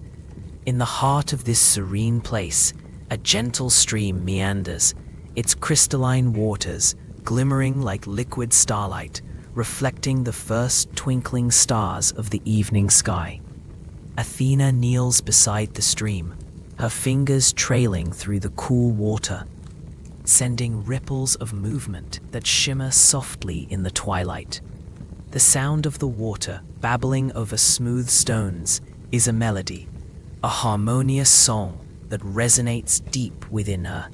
Speaker 1: In the heart of this serene place, a gentle stream meanders, its crystalline waters glimmering like liquid starlight, reflecting the first twinkling stars of the evening sky. Athena kneels beside the stream, her fingers trailing through the cool water, sending ripples of movement that shimmer softly in the twilight. The sound of the water babbling over smooth stones is a melody, a harmonious song that resonates deep within her.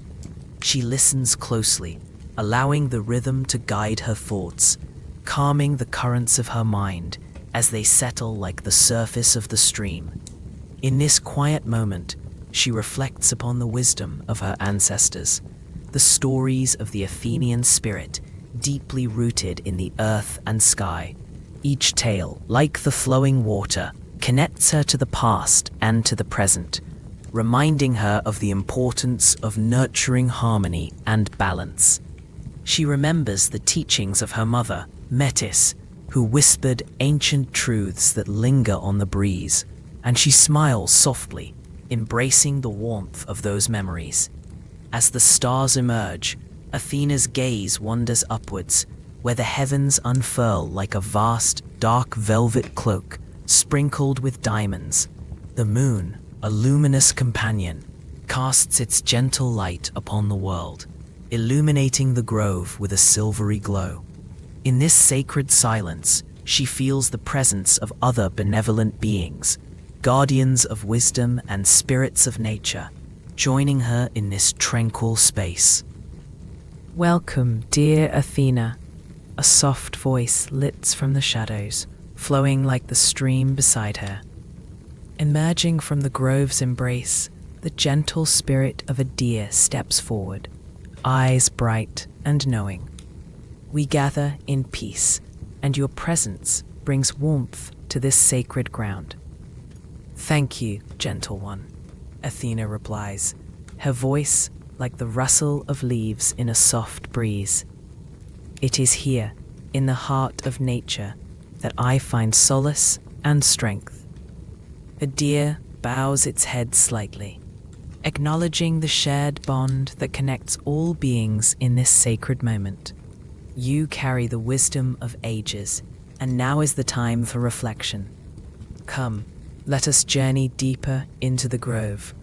Speaker 1: She listens closely, allowing the rhythm to guide her thoughts, calming the currents of her mind as they settle like the surface of the stream. In this quiet moment, she reflects upon the wisdom of her ancestors, the stories of the Athenian spirit deeply rooted in the earth and sky. Each tale, like the flowing water, connects her to the past and to the present, reminding her of the importance of nurturing harmony and balance. She remembers the teachings of her mother, Metis, who whispered ancient truths that linger on the breeze, and she smiles softly, embracing the warmth of those memories. As the stars emerge, Athena's gaze wanders upwards, where the heavens unfurl like a vast, dark velvet cloak sprinkled with diamonds. The moon, a luminous companion, casts its gentle light upon the world, illuminating the grove with a silvery glow. In this sacred silence, she feels the presence of other benevolent beings, guardians of wisdom and spirits of nature, joining her in this tranquil space.
Speaker 2: Welcome, dear Athena. A soft voice lifts from the shadows, flowing like the stream beside her. Emerging from the grove's embrace, the gentle spirit of a deer steps forward, eyes bright and knowing. We gather in peace, and your presence brings warmth to this sacred ground. Thank you, gentle one, Athena replies, her voice like the rustle of leaves in a soft breeze. It is here, in the heart of nature, that I find solace and strength. The deer bows its head slightly, acknowledging the shared bond that connects all beings in this sacred moment. You carry the wisdom of ages, and now is the time for reflection. Come, let us journey deeper into the grove.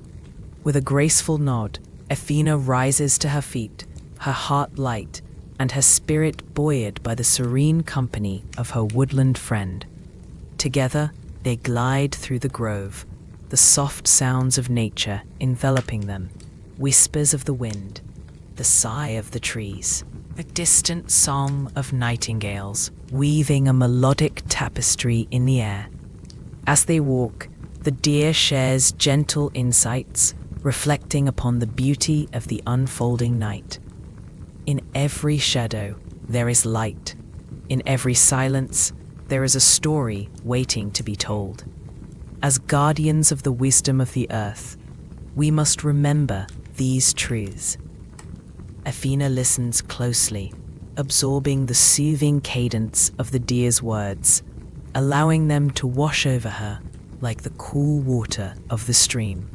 Speaker 2: With a graceful nod, Athena rises to her feet, her heart light, and her spirit buoyed by the serene company of her woodland friend. Together, they glide through the grove, the soft sounds of nature enveloping them, whispers of the wind, the sigh of the trees, a distant song of nightingales weaving a melodic tapestry in the air. As they walk, the deer shares gentle insights, reflecting upon the beauty of the unfolding night. In every shadow, there is light. In every silence, there is a story waiting to be told. As guardians of the wisdom of the earth, we must remember these truths. Athena listens closely, absorbing the soothing cadence of the deer's words, allowing them to wash over her like the cool water of the stream.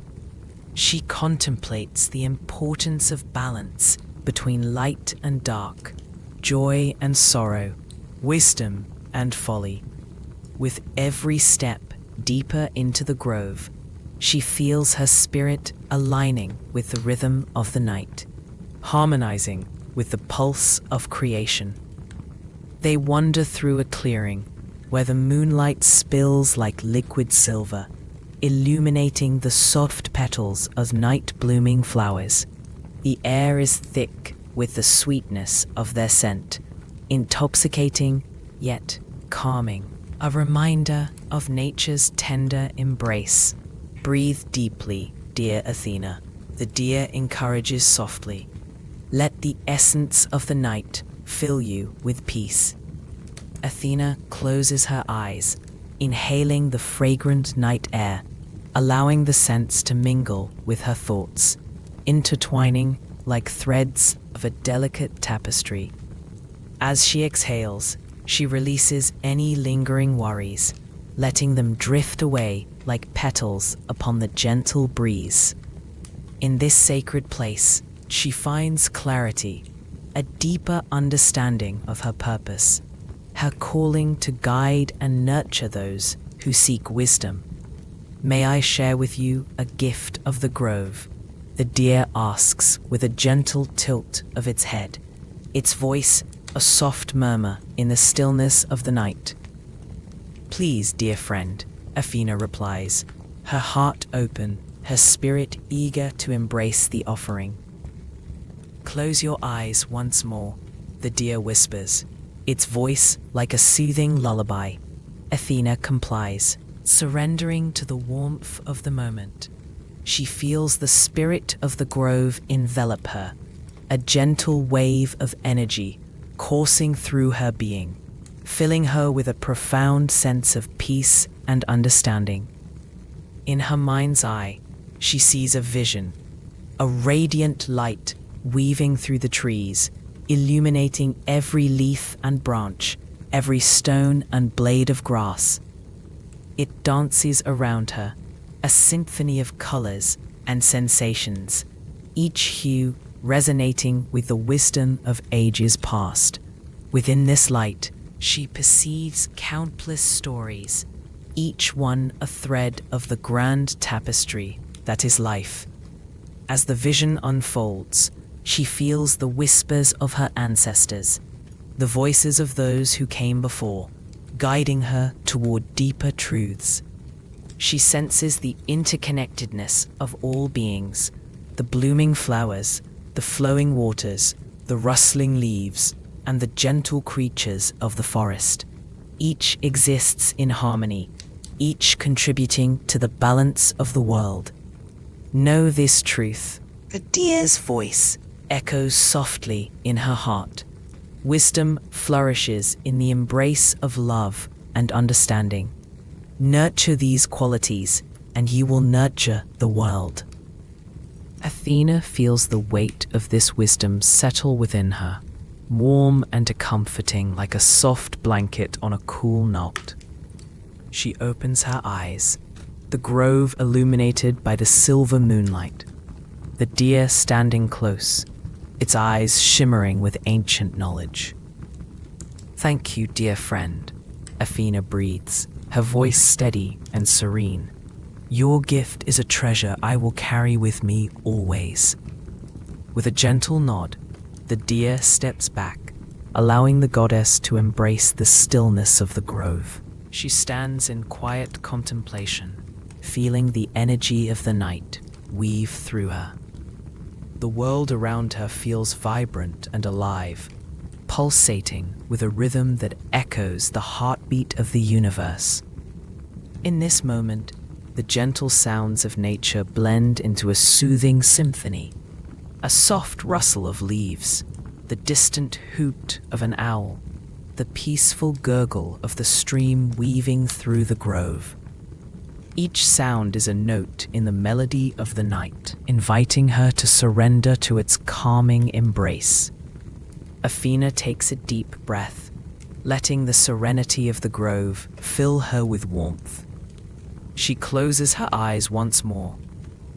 Speaker 2: She contemplates the importance of balance between light and dark, joy and sorrow, wisdom and folly. With every step deeper into the grove, she feels her spirit aligning with the rhythm of the night, harmonizing with the pulse of creation. They wander through a clearing where the moonlight spills like liquid silver, illuminating the soft petals of night-blooming flowers. The air is thick with the sweetness of their scent, intoxicating yet calming, a reminder of nature's tender embrace. Breathe deeply, dear Athena, the deer encourages softly. Let the essence of the night fill you with peace. Athena closes her eyes, inhaling the fragrant night air, allowing the scents to mingle with her thoughts, intertwining like threads of a delicate tapestry. As she exhales, she releases any lingering worries, letting them drift away like petals upon the gentle breeze. In this sacred place, she finds clarity, a deeper understanding of her purpose, her calling to guide and nurture those who seek wisdom. May I share with you a gift of the grove? The deer asks with a gentle tilt of its head, its voice a soft murmur in the stillness of the night. Please, dear friend, Athena replies, her heart open her spirit eager to embrace the offering. "Close your eyes once more," the deer whispers, its voice like a soothing lullaby. Athena complies, surrendering to the warmth of the moment. She feels the spirit of the grove envelop her, a gentle wave of energy coursing through her being, filling her with a profound sense of peace and understanding. In her mind's eye, she sees a vision, a radiant light weaving through the trees, illuminating every leaf and branch, every stone and blade of grass. It dances around her, a symphony of colors and sensations, each hue resonating with the wisdom of ages past. Within this light, she perceives countless stories, each one a thread of the grand tapestry that is life. As the vision unfolds, she feels the whispers of her ancestors, the voices of those who came before, guiding her toward deeper truths. She senses the interconnectedness of all beings, the blooming flowers, the flowing waters, the rustling leaves, and the gentle creatures of the forest. Each exists in harmony, each contributing to the balance of the world. Know this truth. The deer's voice echoes softly in her heart. Wisdom flourishes in the embrace of love and understanding. Nurture these qualities, and you will nurture the world. Athena feels the weight of this wisdom settle within her, warm and comforting like a soft blanket on a cool night. She opens her eyes, the grove illuminated by the silver moonlight, the deer standing close, its eyes shimmering with ancient knowledge. "Thank you, dear friend," Athena breathes, her voice steady and serene. "Your gift is a treasure I will carry with me always." With a gentle nod, the deer steps back, allowing the goddess to embrace the stillness of the grove. She stands in quiet contemplation, feeling the energy of the night weave through her. The world around her feels vibrant and alive, pulsating with a rhythm that echoes the heartbeat of the universe. In this moment, the gentle sounds of nature blend into a soothing symphony, a soft rustle of leaves, the distant hoot of an owl, the peaceful gurgle of the stream weaving through the grove. Each sound is a note in the melody of the night, inviting her to surrender to its calming embrace. Athena takes a deep breath, letting the serenity of the grove fill her with warmth. She closes her eyes once more,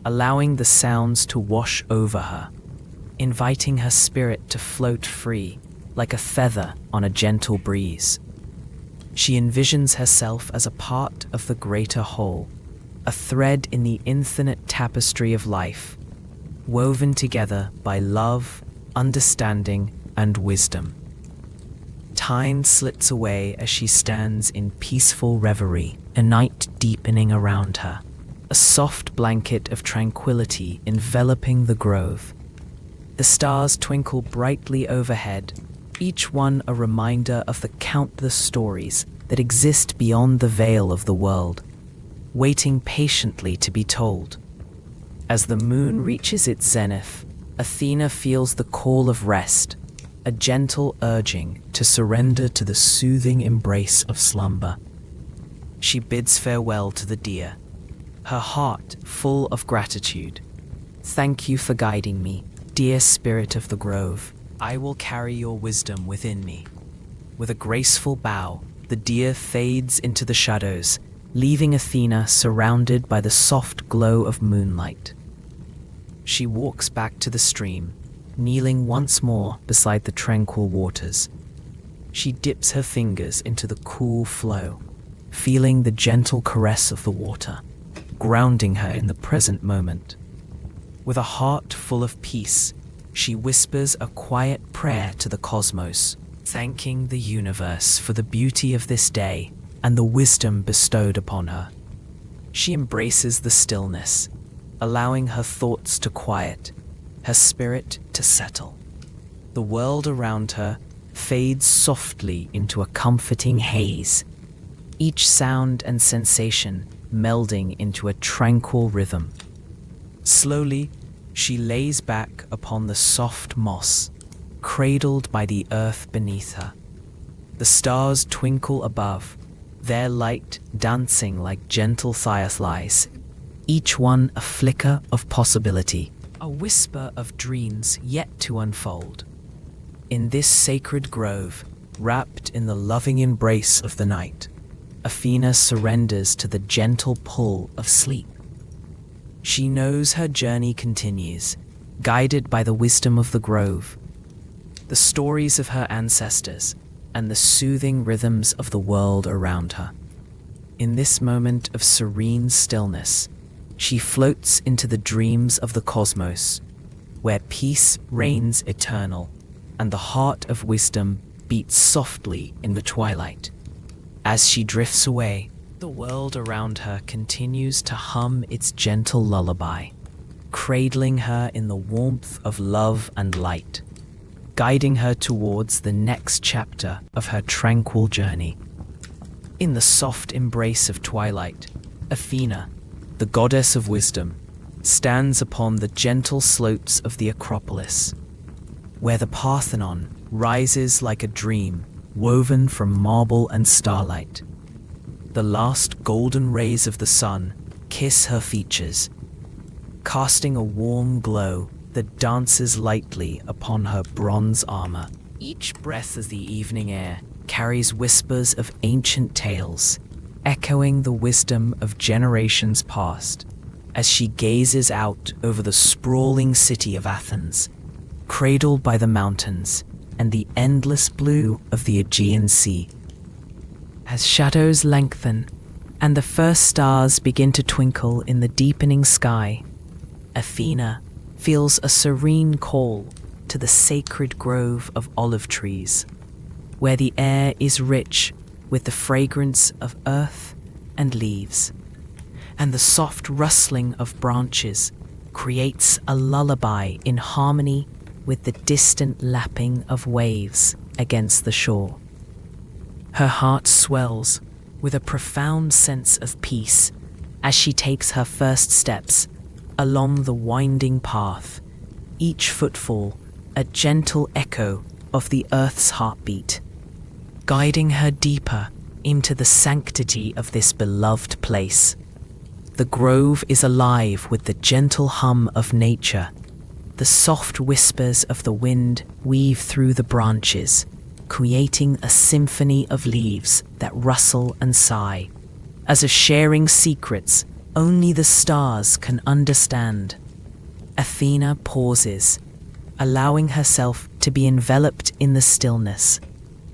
Speaker 2: allowing the sounds to wash over her, inviting her spirit to float free like a feather on a gentle breeze. She envisions herself as a part of the greater whole, a thread in the infinite tapestry of life, woven together by love, understanding, and wisdom. Time slips away as she stands in peaceful reverie, a night deepening around her, a soft blanket of tranquility enveloping the grove. The stars twinkle brightly overhead, each one a reminder of the countless stories that exist beyond the veil of the world, waiting patiently to be told. As the moon reaches its zenith, Athena feels the call of rest, a gentle urging to surrender to the soothing embrace of slumber. She bids farewell to the deer, her heart full of gratitude. "Thank you for guiding me, dear spirit of the grove. I will carry your wisdom within me." With a graceful bow, the deer fades into the shadows, leaving Athena surrounded by the soft glow of moonlight. She walks back to the stream, kneeling once more beside the tranquil waters. She dips her fingers into the cool flow, feeling the gentle caress of the water, grounding her in the present moment. With a heart full of peace, she whispers a quiet prayer to the cosmos, thanking the universe for the beauty of this day and the wisdom bestowed upon her. She embraces the stillness, allowing her thoughts to quiet, her spirit to settle. The world around her fades softly into a comforting haze, each sound and sensation melding into a tranquil rhythm. Slowly, she lays back upon the soft moss, cradled by the earth beneath her. The stars twinkle above, their light dancing like gentle fireflies, each one a flicker of possibility, a whisper of dreams yet to unfold. In this sacred grove, wrapped in the loving embrace of the night, Athena surrenders to the gentle pull of sleep. She knows her journey continues, guided by the wisdom of the grove, the stories of her ancestors, and the soothing rhythms of the world around her. In this moment of serene stillness, she floats into the dreams of the cosmos, where peace reigns eternal, and the heart of wisdom beats softly in the twilight. As she drifts away, the world around her continues to hum its gentle lullaby, cradling her in the warmth of love and light, guiding her towards the next chapter of her tranquil journey. In the soft embrace of twilight, Athena, the goddess of wisdom, stands upon the gentle slopes of the Acropolis, where the Parthenon rises like a dream woven from marble and starlight. The last golden rays of the sun kiss her features, casting a warm glow that dances lightly upon her bronze armor. Each breath of the evening air carries whispers of ancient tales, echoing the wisdom of generations past, as she gazes out over the sprawling city of Athens, cradled by the mountains and the endless blue of the Aegean Sea. As shadows lengthen and the first stars begin to twinkle in the deepening sky, Athena feels a serene call to the sacred grove of olive trees, where the air is rich with the fragrance of earth and leaves, and the soft rustling of branches creates a lullaby in harmony with the distant lapping of waves against the shore. Her heart swells with a profound sense of peace as she takes her first steps along the winding path, each footfall a gentle echo of the earth's heartbeat, guiding her deeper into the sanctity of this beloved place. The grove is alive with the gentle hum of nature. The soft whispers of the wind weave through the branches, creating a symphony of leaves that rustle and sigh, as if sharing secrets only the stars can understand. Athena pauses, allowing herself to be enveloped in the stillness,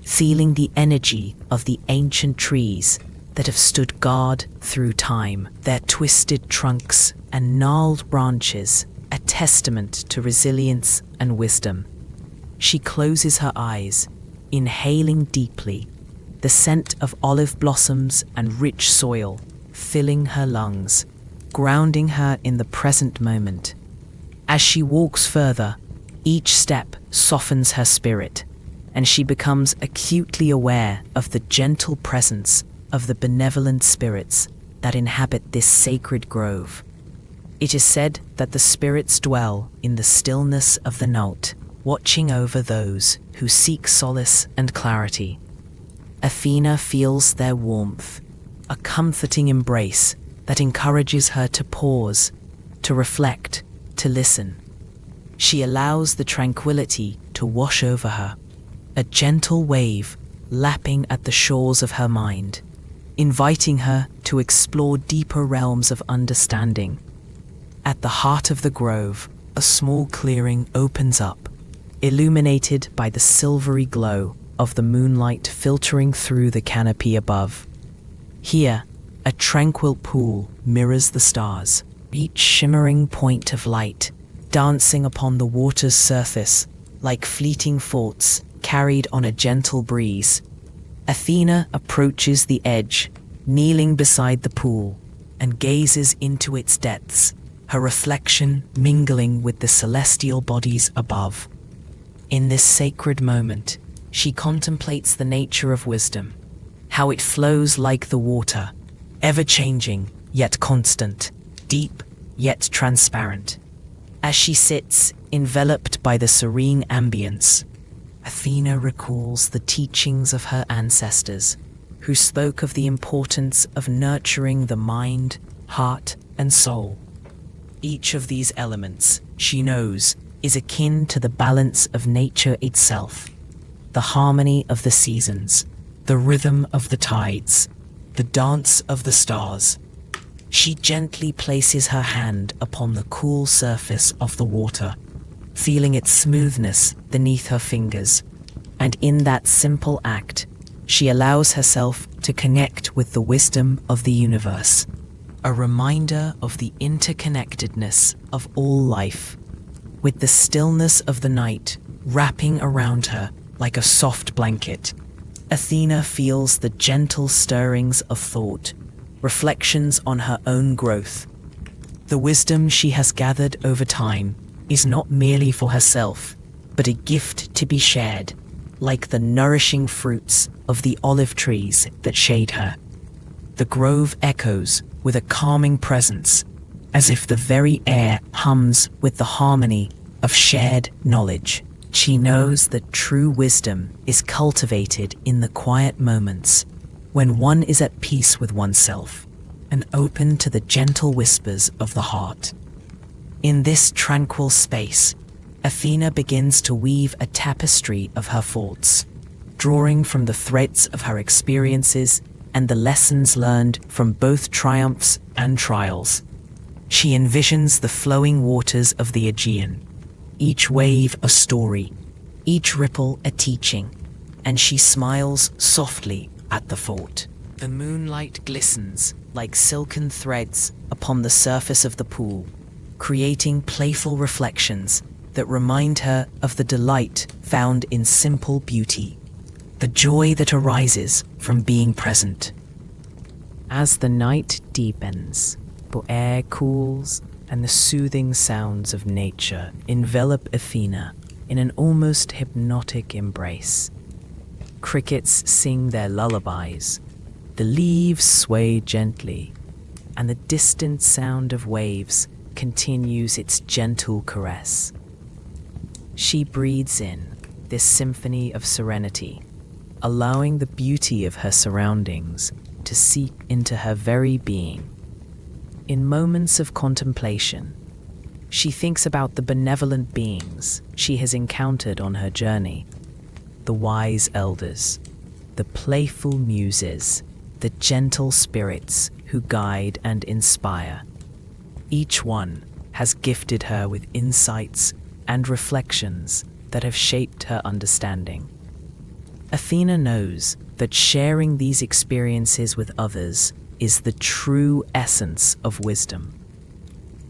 Speaker 2: feeling the energy of the ancient trees that have stood guard through time, their twisted trunks and gnarled branches a testament to resilience and wisdom. She closes her eyes, inhaling deeply, the scent of olive blossoms and rich soil filling her lungs, grounding her in the present moment. As she walks further, each step softens her spirit, and she becomes acutely aware of the gentle presence of the benevolent spirits that inhabit this sacred grove. It is said that the spirits dwell in the stillness of the night, watching over those who seek solace and clarity. Athena feels their warmth, a comforting embrace that encourages her to pause, to reflect, to listen. She allows the tranquility to wash over her, a gentle wave lapping at the shores of her mind, inviting her to explore deeper realms of understanding. At the heart of the grove, a small clearing opens up, illuminated by the silvery glow of the moonlight filtering through the canopy above. Here, a tranquil pool mirrors the stars, each shimmering point of light dancing upon the water's surface like fleeting thoughts carried on a gentle breeze. Athena approaches the edge, kneeling beside the pool, and gazes into its depths, her reflection mingling with the celestial bodies above. In this sacred moment, she contemplates the nature of wisdom, how it flows like the water, ever-changing yet constant, deep yet transparent. As she sits, enveloped by the serene ambience, Athena recalls the teachings of her ancestors, who spoke of the importance of nurturing the mind, heart, and soul. Each of these elements, she knows, is akin to the balance of nature itself, the harmony of the seasons, the rhythm of the tides, the dance of the stars. She gently places her hand upon the cool surface of the water, feeling its smoothness beneath her fingers, and in that simple act, she allows herself to connect with the wisdom of the universe, a reminder of the interconnectedness of all life. With the stillness of the night wrapping around her like a soft blanket, Athena feels the gentle stirrings of thought, reflections on her own growth. The wisdom she has gathered over time is not merely for herself, but a gift to be shared, like the nourishing fruits of the olive trees that shade her. The grove echoes with a calming presence, as if the very air hums with the harmony of shared knowledge. She knows that true wisdom is cultivated in the quiet moments, when one is at peace with oneself and open to the gentle whispers of the heart. In this tranquil space, Athena begins to weave a tapestry of her thoughts, drawing from the threads of her experiences and the lessons learned from both triumphs and trials. She envisions the flowing waters of the Aegean, each wave a story, each ripple a teaching, and she smiles softly at the thought. The moonlight glistens like silken threads upon the surface of the pool, creating playful reflections that remind her of the delight found in simple beauty, the joy that arises from being present.
Speaker 1: As the night deepens, the air cools and the soothing sounds of nature envelop Athena in an almost hypnotic embrace. Crickets sing their lullabies, the leaves sway gently, and the distant sound of waves continues its gentle caress. She breathes in this symphony of serenity, allowing the beauty of her surroundings to seep into her very being. In moments of contemplation, she thinks about the benevolent beings she has encountered on her journey, the wise elders, the playful muses, the gentle spirits who guide and inspire. Each one has gifted her with insights and reflections that have shaped her understanding. Athena knows that sharing these experiences with others is the true essence of wisdom.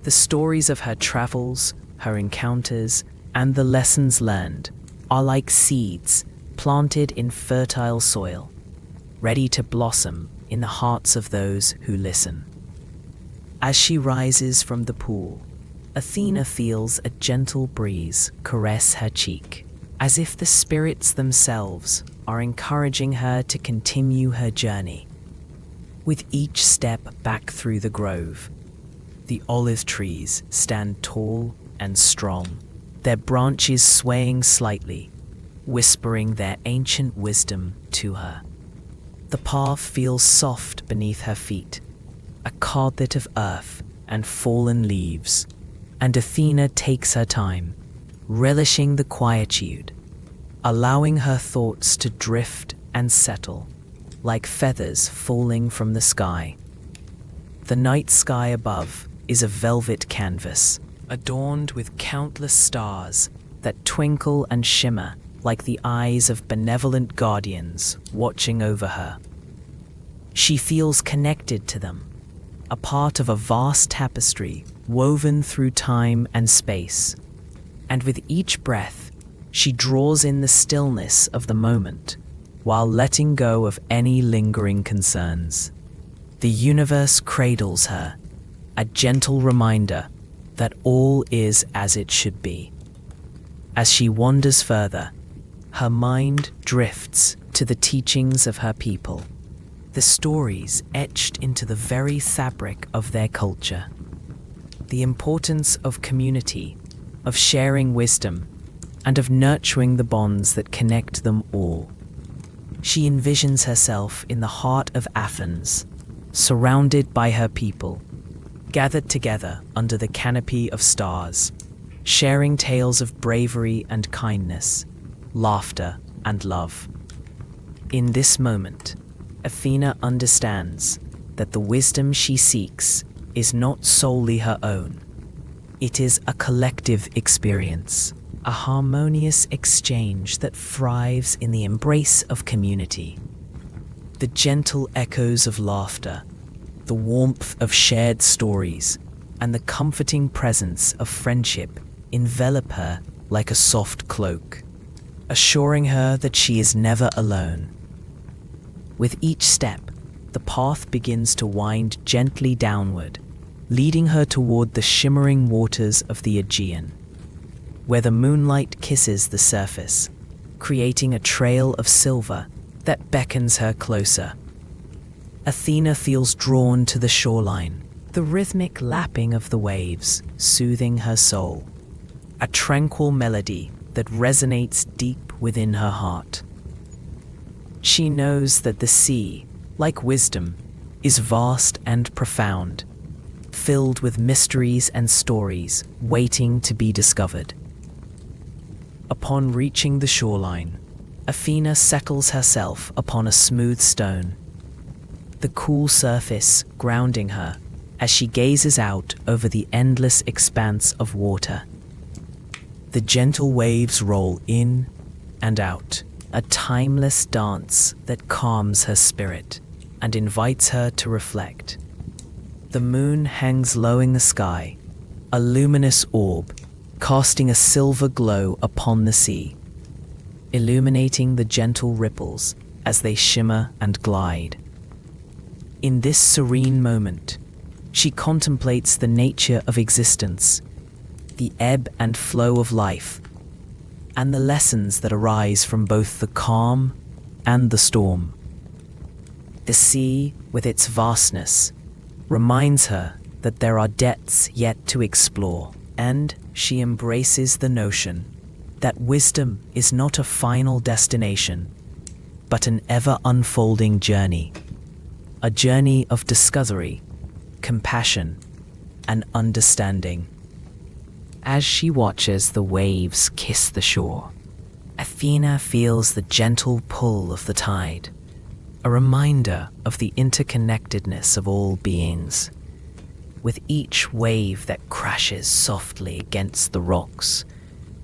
Speaker 1: The stories of her travels, her encounters, and the lessons learned are like seeds planted in fertile soil, ready to blossom in the hearts of those who listen. As she rises from the pool, Athena feels a gentle breeze caress her cheek, as if the spirits themselves are encouraging her to continue her journey. With each step back through the grove, the olive trees stand tall and strong, their branches swaying slightly, whispering their ancient wisdom to her. The path feels soft beneath her feet, a carpet of earth and fallen leaves, and Athena takes her time, relishing the quietude, allowing her thoughts to drift and settle, like feathers falling from the sky. The night sky above is a velvet canvas, adorned with countless stars that twinkle and shimmer like the eyes of benevolent guardians watching over her. She feels connected to them, a part of a vast tapestry woven through time and space. And with each breath, she draws in the stillness of the moment, while letting go of any lingering concerns. The universe cradles her, a gentle reminder
Speaker 2: that all is as it should be. As she wanders further, her mind drifts to the teachings of her people, the stories etched into the very fabric of their culture. The importance of community, of sharing wisdom, and of nurturing the bonds that connect them all. She envisions herself in the heart of Athens, surrounded by her people, gathered together under the canopy of stars, sharing tales of bravery and kindness, laughter and love. In this moment, Athena understands that the wisdom she seeks is not solely her own. It is a collective experience, a harmonious exchange that thrives in the embrace of community. The gentle echoes of laughter, the warmth of shared stories, and the comforting presence of friendship envelop her like a soft cloak, assuring her that she is never alone. With each step, the path begins to wind gently downward, leading her toward the shimmering waters of the Aegean, where the moonlight kisses the surface, creating a trail of silver that beckons her closer. Athena feels drawn to the shoreline, the rhythmic lapping of the waves soothing her soul, a tranquil melody that resonates deep within her heart. She knows that the sea, like wisdom, is vast and profound, filled with mysteries and stories waiting to be discovered. Upon reaching the shoreline, Athena settles herself upon a smooth stone, the cool surface grounding her as she gazes out over the endless expanse of water. The gentle waves roll in and out, a timeless dance that calms her spirit and invites her to reflect. The moon hangs low in the sky, a luminous orb, casting a silver glow upon the sea, illuminating the gentle ripples as they shimmer and glide. In this serene moment, she contemplates the nature of existence, the ebb and flow of life, and the lessons that arise from both the calm and the storm. The sea, with its vastness, reminds her that there are depths yet to explore, and she embraces the notion that wisdom is not a final destination, but an ever-unfolding journey, a journey of discovery, compassion, and understanding. As she watches the waves kiss the shore, Athena feels the gentle pull of the tide, a reminder of the interconnectedness of all beings. With each wave that crashes softly against the rocks,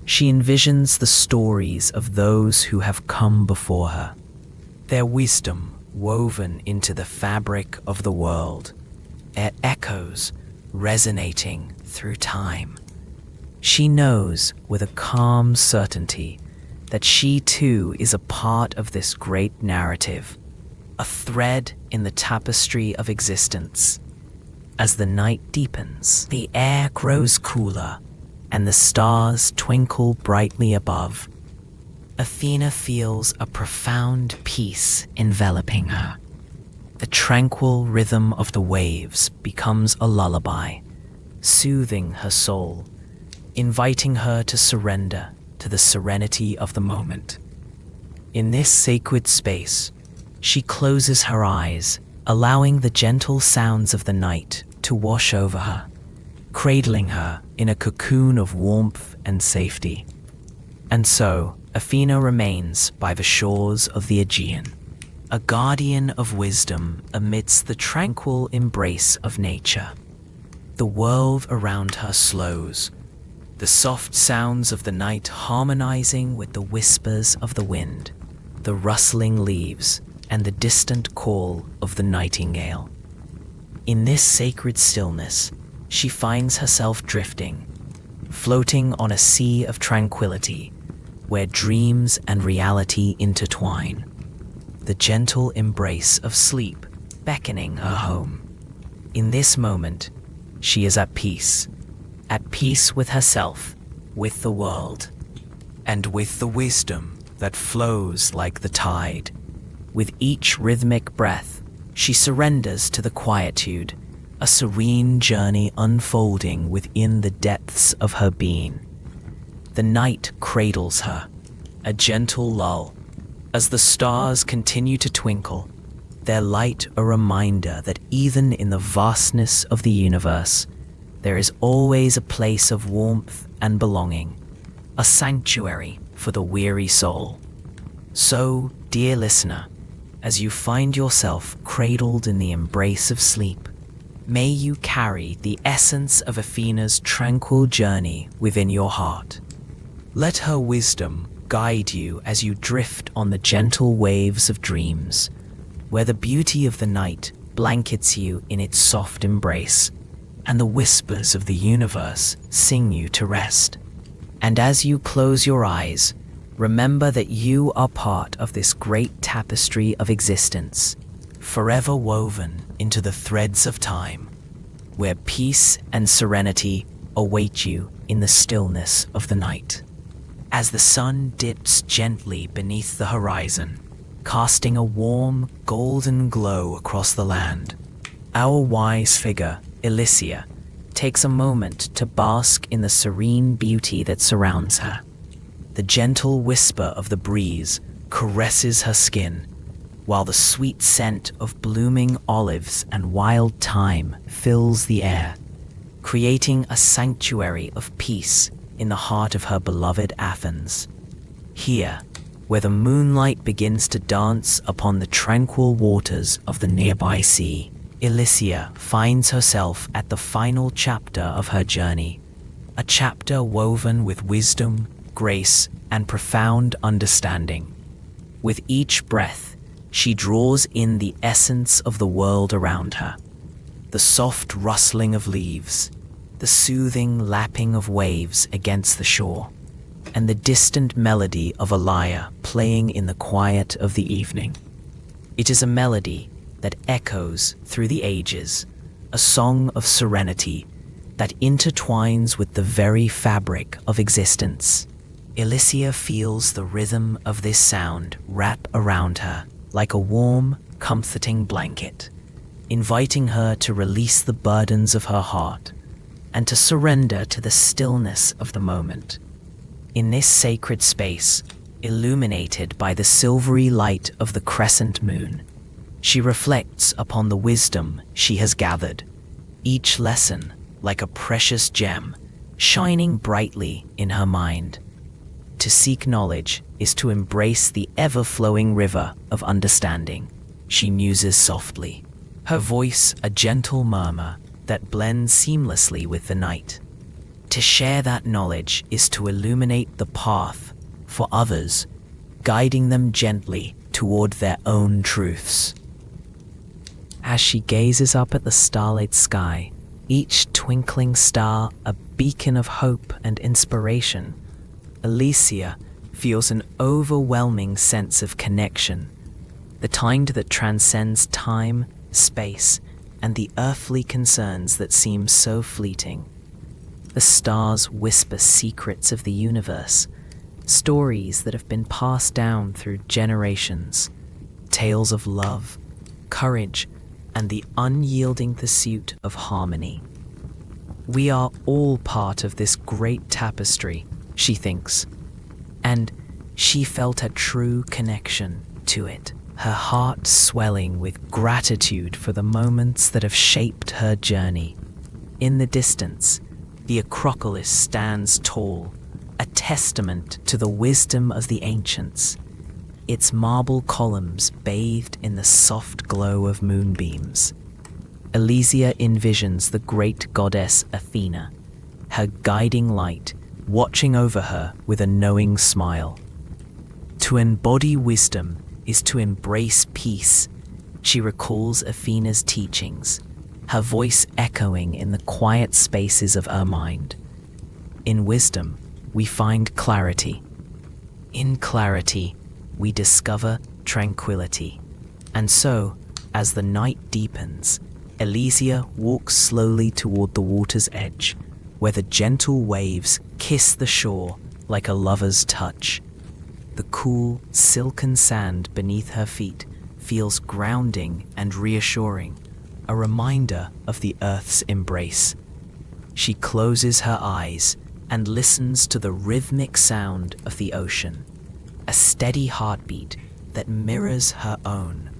Speaker 2: she envisions the stories of those who have come before her, their wisdom woven into the fabric of the world, their echoes resonating through time. She knows with a calm certainty that she too is a part of this great narrative, a thread in the tapestry of existence. As the night deepens, the air grows cooler, and the stars twinkle brightly above. Athena feels a profound peace enveloping her. The tranquil rhythm of the waves becomes a lullaby, soothing her soul, inviting her to surrender to the serenity of the moment. In this sacred space, she closes her eyes, allowing the gentle sounds of the night to wash over her, cradling her in a cocoon of warmth and safety. And so, Athena remains by the shores of the Aegean, a guardian of wisdom amidst the tranquil embrace of nature. The world around her slows, the soft sounds of the night harmonizing with the whispers of the wind, the rustling leaves, and the distant call of the nightingale. In this sacred stillness, she finds herself drifting, floating on a sea of tranquility, where dreams and reality intertwine, the gentle embrace of sleep beckoning her home. In this moment, she is at peace,
Speaker 1: at peace with herself, with the world,
Speaker 2: and with the wisdom that flows like the tide.
Speaker 1: With each rhythmic breath, she surrenders to the quietude, a serene journey unfolding within the depths of her being. The night cradles her, a gentle lull, as the stars continue to twinkle, their light a reminder that even in the vastness of the universe, there is always a place of warmth and belonging, a sanctuary for the weary soul. So, dear listener, as you find yourself cradled in the embrace of sleep, may you carry the essence of Athena's tranquil journey within your heart. Let her wisdom guide you as you drift on the gentle waves of dreams, where the beauty of the night blankets you in its soft embrace, and the whispers of the universe sing you to rest. And as you close your eyes, remember that you are part of this great tapestry of existence, forever woven into the threads of time, where peace and serenity await you in the stillness of the night. As the sun dips gently beneath the horizon, casting a warm, golden glow across the land, our wise figure, Elysia, takes a moment to bask in the serene beauty that surrounds her. The gentle whisper of the breeze caresses her skin, while the sweet scent of blooming olives and wild thyme fills the air, creating a sanctuary of peace in the heart of her beloved Athens. Here, where the moonlight begins to dance upon the tranquil waters of the nearby sea, Elysia finds herself at the final chapter of her journey, a chapter woven with wisdom, grace, and profound understanding. With each breath, she draws in the essence of the world around her, the soft rustling of leaves, the soothing lapping of waves against the shore, and the distant melody of a lyre playing in the quiet of the evening. It is a melody that echoes through the ages, a song of serenity that intertwines with the very fabric of existence. Elysia feels the rhythm of this sound wrap around her like a warm, comforting blanket, inviting her to release the burdens of her heart and to surrender to the stillness of the moment. In this sacred space, illuminated by the silvery light of the crescent moon, she reflects upon the wisdom she has gathered, each lesson like a precious gem shining brightly in her mind. To seek knowledge is to embrace the ever-flowing river of understanding, she muses softly, her voice a gentle murmur that blends seamlessly with the night. To share that knowledge is to illuminate the path for others, guiding them gently toward their own truths. As she gazes up at the starlit sky, each twinkling star a beacon of hope and inspiration, Elysia feels an overwhelming sense of connection, the kind that transcends time, space, and the earthly concerns that seem so fleeting. The stars whisper secrets of the universe, stories that have been passed down through generations, tales of love, courage, and the unyielding pursuit of harmony. We are all part of this great tapestry, she thinks, and she felt a true connection to it, her heart swelling with gratitude for the moments that have shaped her journey. In the distance, the Acropolis stands tall, a testament to the wisdom of the ancients, its marble columns bathed in the soft glow of moonbeams. Elysia envisions the great goddess Athena, her guiding light, watching over her with a knowing smile. To embody wisdom is to embrace peace, she recalls Athena's teachings, her voice echoing in the quiet spaces of her mind. In wisdom, we find clarity. In clarity, we discover tranquility. And so, as the night deepens, Elysia walks slowly toward the water's edge,
Speaker 2: where the gentle waves kiss the shore like a lover's touch. The cool, silken sand beneath her feet feels grounding and reassuring, a reminder of the earth's embrace. She closes her eyes and listens to the rhythmic sound of the ocean, a steady heartbeat that mirrors her own,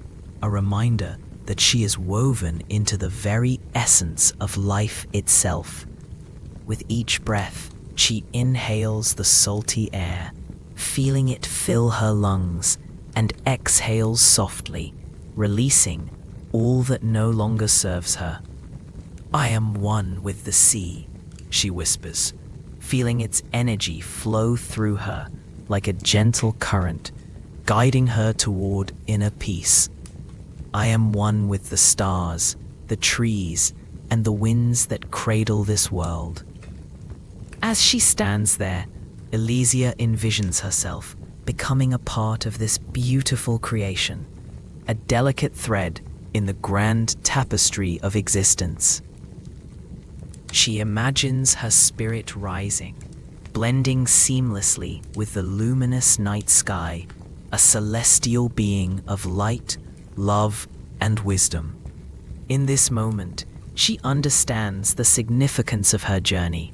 Speaker 2: a reminder that she is woven into the very essence of life itself. With each breath, she inhales the salty air, feeling it fill her lungs, and exhales softly, releasing all that no longer serves her. "I am one with the sea," she whispers, feeling its energy flow through her like a gentle current, guiding her toward inner peace. "I am one with the stars, the trees, and the winds that cradle this world." As she stands there, Elysia envisions herself becoming a part of this beautiful creation, a delicate thread in the grand tapestry of existence. She imagines her spirit rising, blending seamlessly with the luminous night sky, a celestial being of light, love, and wisdom. In this moment, she understands the significance of her journey,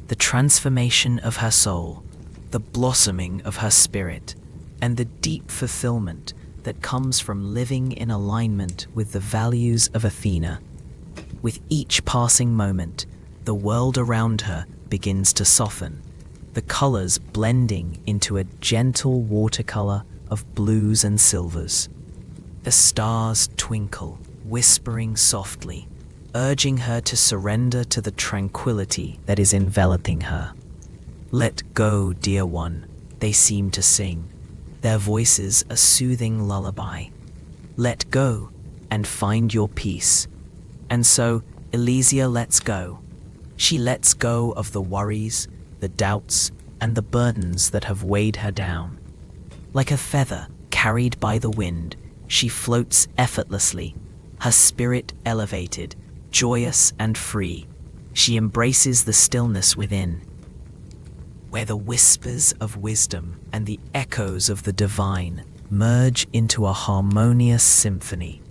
Speaker 2: the transformation of her soul, the blossoming of her spirit, and the deep fulfillment that comes from living in alignment with the values of Athena. With each passing moment, the world around her begins to soften, the colors blending into a gentle watercolor of blues and silvers. The stars twinkle, whispering softly, urging her to surrender to the tranquility that is enveloping her. "Let go, dear one," they seem to sing, their voices a soothing lullaby. "Let go and find your peace." And so Elysia lets go. She lets go of the worries, the doubts, and the burdens that have weighed her down. Like a feather carried by the wind, she floats effortlessly, her spirit elevated, joyous and free. She embraces the stillness within, where the whispers of wisdom and the echoes of the divine merge into a harmonious symphony.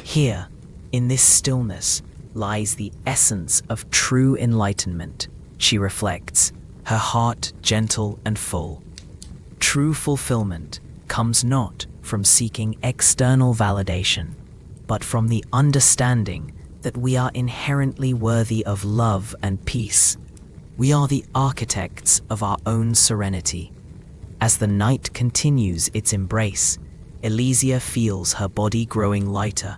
Speaker 2: Here, in this stillness, lies the essence of true enlightenment, she reflects, her heart gentle and full. True fulfillment comes not from seeking external validation, but from the understanding that we are inherently worthy of love and peace. We are the architects of our own serenity. As the night continues its embrace, Elysia feels her body growing lighter,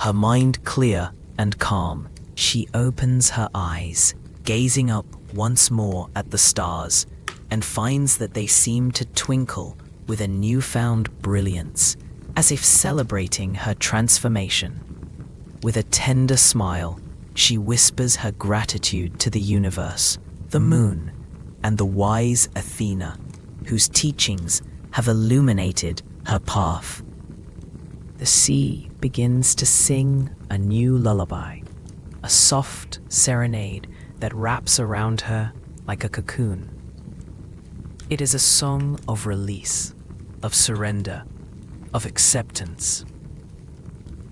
Speaker 2: her mind clear and calm. She opens her eyes, gazing up once more at the stars, and finds that they seem to twinkle with a newfound brilliance, as if celebrating her transformation. With a tender smile, she whispers her gratitude to the universe, the moon, and the wise Athena, whose teachings have illuminated her path. The sea begins to sing a new lullaby, a soft serenade that wraps around her like a cocoon. It is a song of release, of surrender, of acceptance.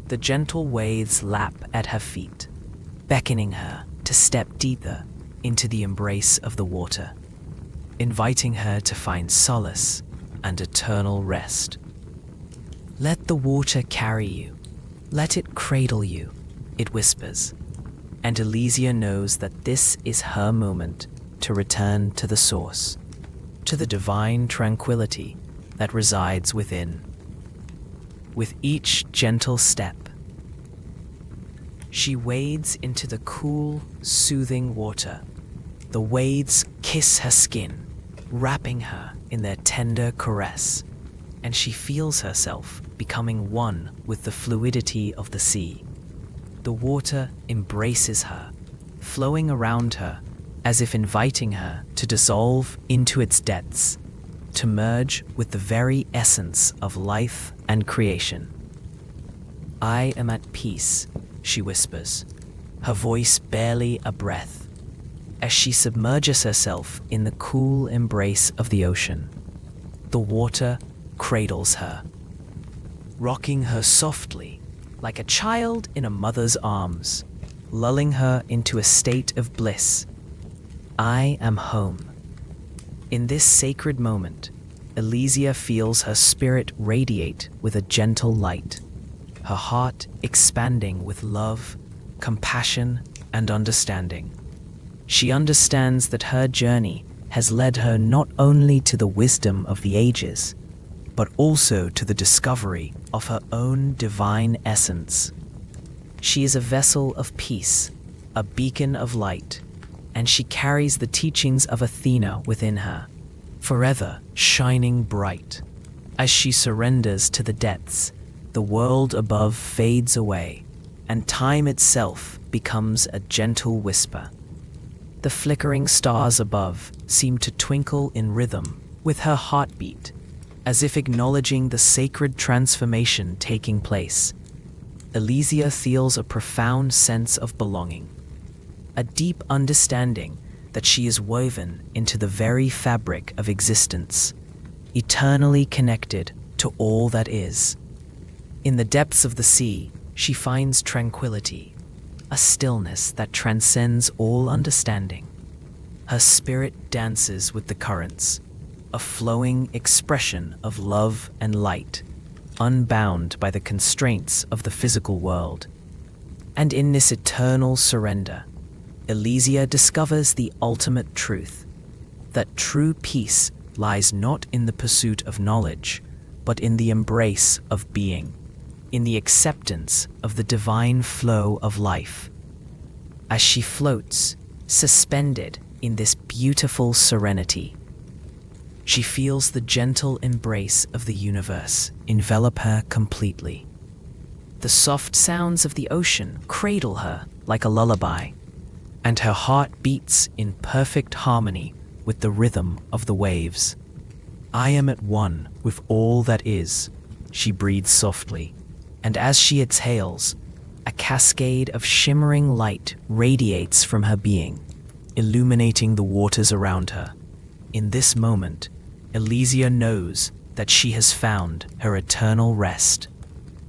Speaker 2: The gentle waves lap at her feet, beckoning her to step deeper into the embrace of the water, inviting her to find solace and eternal rest. "Let the water carry you. Let it cradle you," it whispers, and Elysia knows that this is her moment to return to the source, to the divine tranquility that resides within. With each gentle step, she wades into the cool, soothing water. The waves kiss her skin, wrapping her in their tender caress, and she feels herself becoming one with the fluidity of the sea. The water embraces her, flowing around her as if inviting her to dissolve into its depths, to merge with the very essence of life and creation. "I am at peace," she whispers, her voice barely a breath. as she submerges herself in the cool embrace of the ocean. The water cradles her, rocking her softly like a child in a mother's arms, lulling her into a state of bliss. I am home. In this sacred moment, Elysia feels her spirit radiate with a gentle light, her heart expanding with love, compassion, and understanding. She understands that her journey has led her not only to the wisdom of the ages, but also to the discovery of her own divine essence. She is a vessel of peace, a beacon of light, and she carries the teachings of Athena within her, forever shining bright. As she surrenders to the depths, the world above fades away, and time itself becomes a gentle whisper. The flickering stars above seem to twinkle in rhythm with her heartbeat, as if acknowledging the sacred transformation taking place. Elysia feels a profound sense of belonging, a deep understanding that she is woven into the very fabric of existence, eternally connected to all that is. In the depths of the sea, she finds tranquility, a stillness that transcends all understanding. Her spirit dances with the currents, a flowing expression of love and light, unbound by the constraints of the physical world. And in this eternal surrender, Elysia discovers the ultimate truth, that true peace lies not in the pursuit of knowledge, but in the embrace of being, in the acceptance of the divine flow of life. As she floats, suspended in this beautiful serenity, she feels the gentle embrace of the universe envelop her completely. The soft sounds of the ocean cradle her like a lullaby, and her heart beats in perfect harmony with the rhythm of the waves. I am at one with all that is, she breathes softly, and as she exhales, a cascade of shimmering light radiates from her being, illuminating the waters around her. In this moment, Elysia knows that she has found her eternal rest.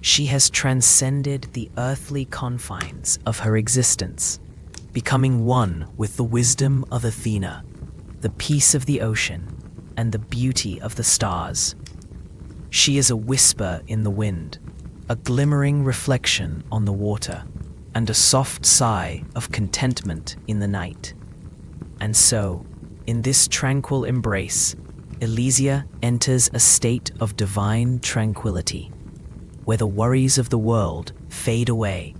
Speaker 2: She has transcended the earthly confines of her existence, becoming one with the wisdom of Athena, the peace of the ocean, and the beauty of the stars. She is a whisper in the wind, a glimmering reflection on the water, and a soft sigh of contentment in the night. And so, in this tranquil embrace, Elysia enters a state of divine tranquility, where the worries of the world fade away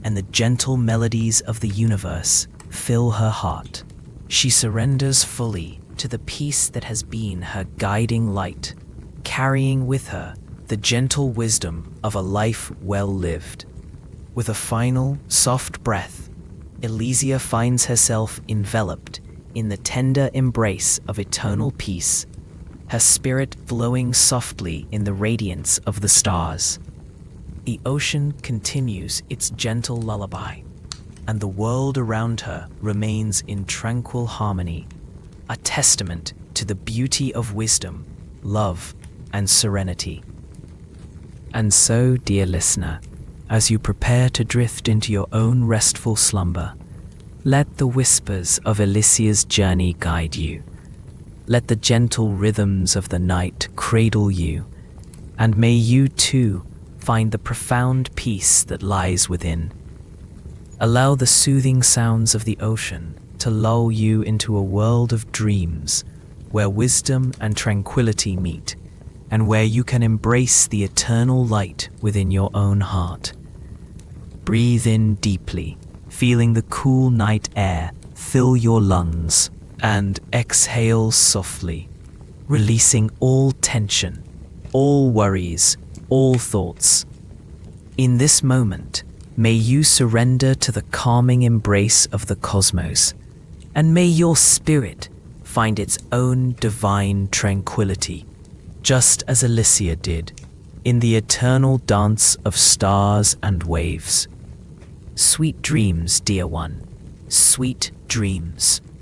Speaker 2: and the gentle melodies of the universe fill her heart. She surrenders fully to the peace that has been her guiding light, carrying with her the gentle wisdom of a life well lived. With a final, soft breath, Elysia finds herself enveloped in the tender embrace of eternal peace, her spirit glowing softly in the radiance of the stars. The ocean continues its gentle lullaby, and the world around her remains in tranquil harmony, a testament to the beauty of wisdom, love, and serenity. And so, dear listener, as you prepare to drift into your own restful slumber, let the whispers of Elysia's journey guide you. Let the gentle rhythms of the night cradle you, and may you too find the profound peace that lies within. Allow the soothing sounds of the ocean to lull you into a world of dreams, where wisdom and tranquility meet, and where you can embrace the eternal light within your own heart. Breathe in deeply, feeling the cool night air fill your lungs, and exhale softly, releasing all tension, all worries, all thoughts. In this moment, may you surrender to the calming embrace of the cosmos, and may your spirit find its own divine tranquility, just as Elysia did, in the eternal dance of stars and waves. Sweet dreams, dear one, sweet dreams.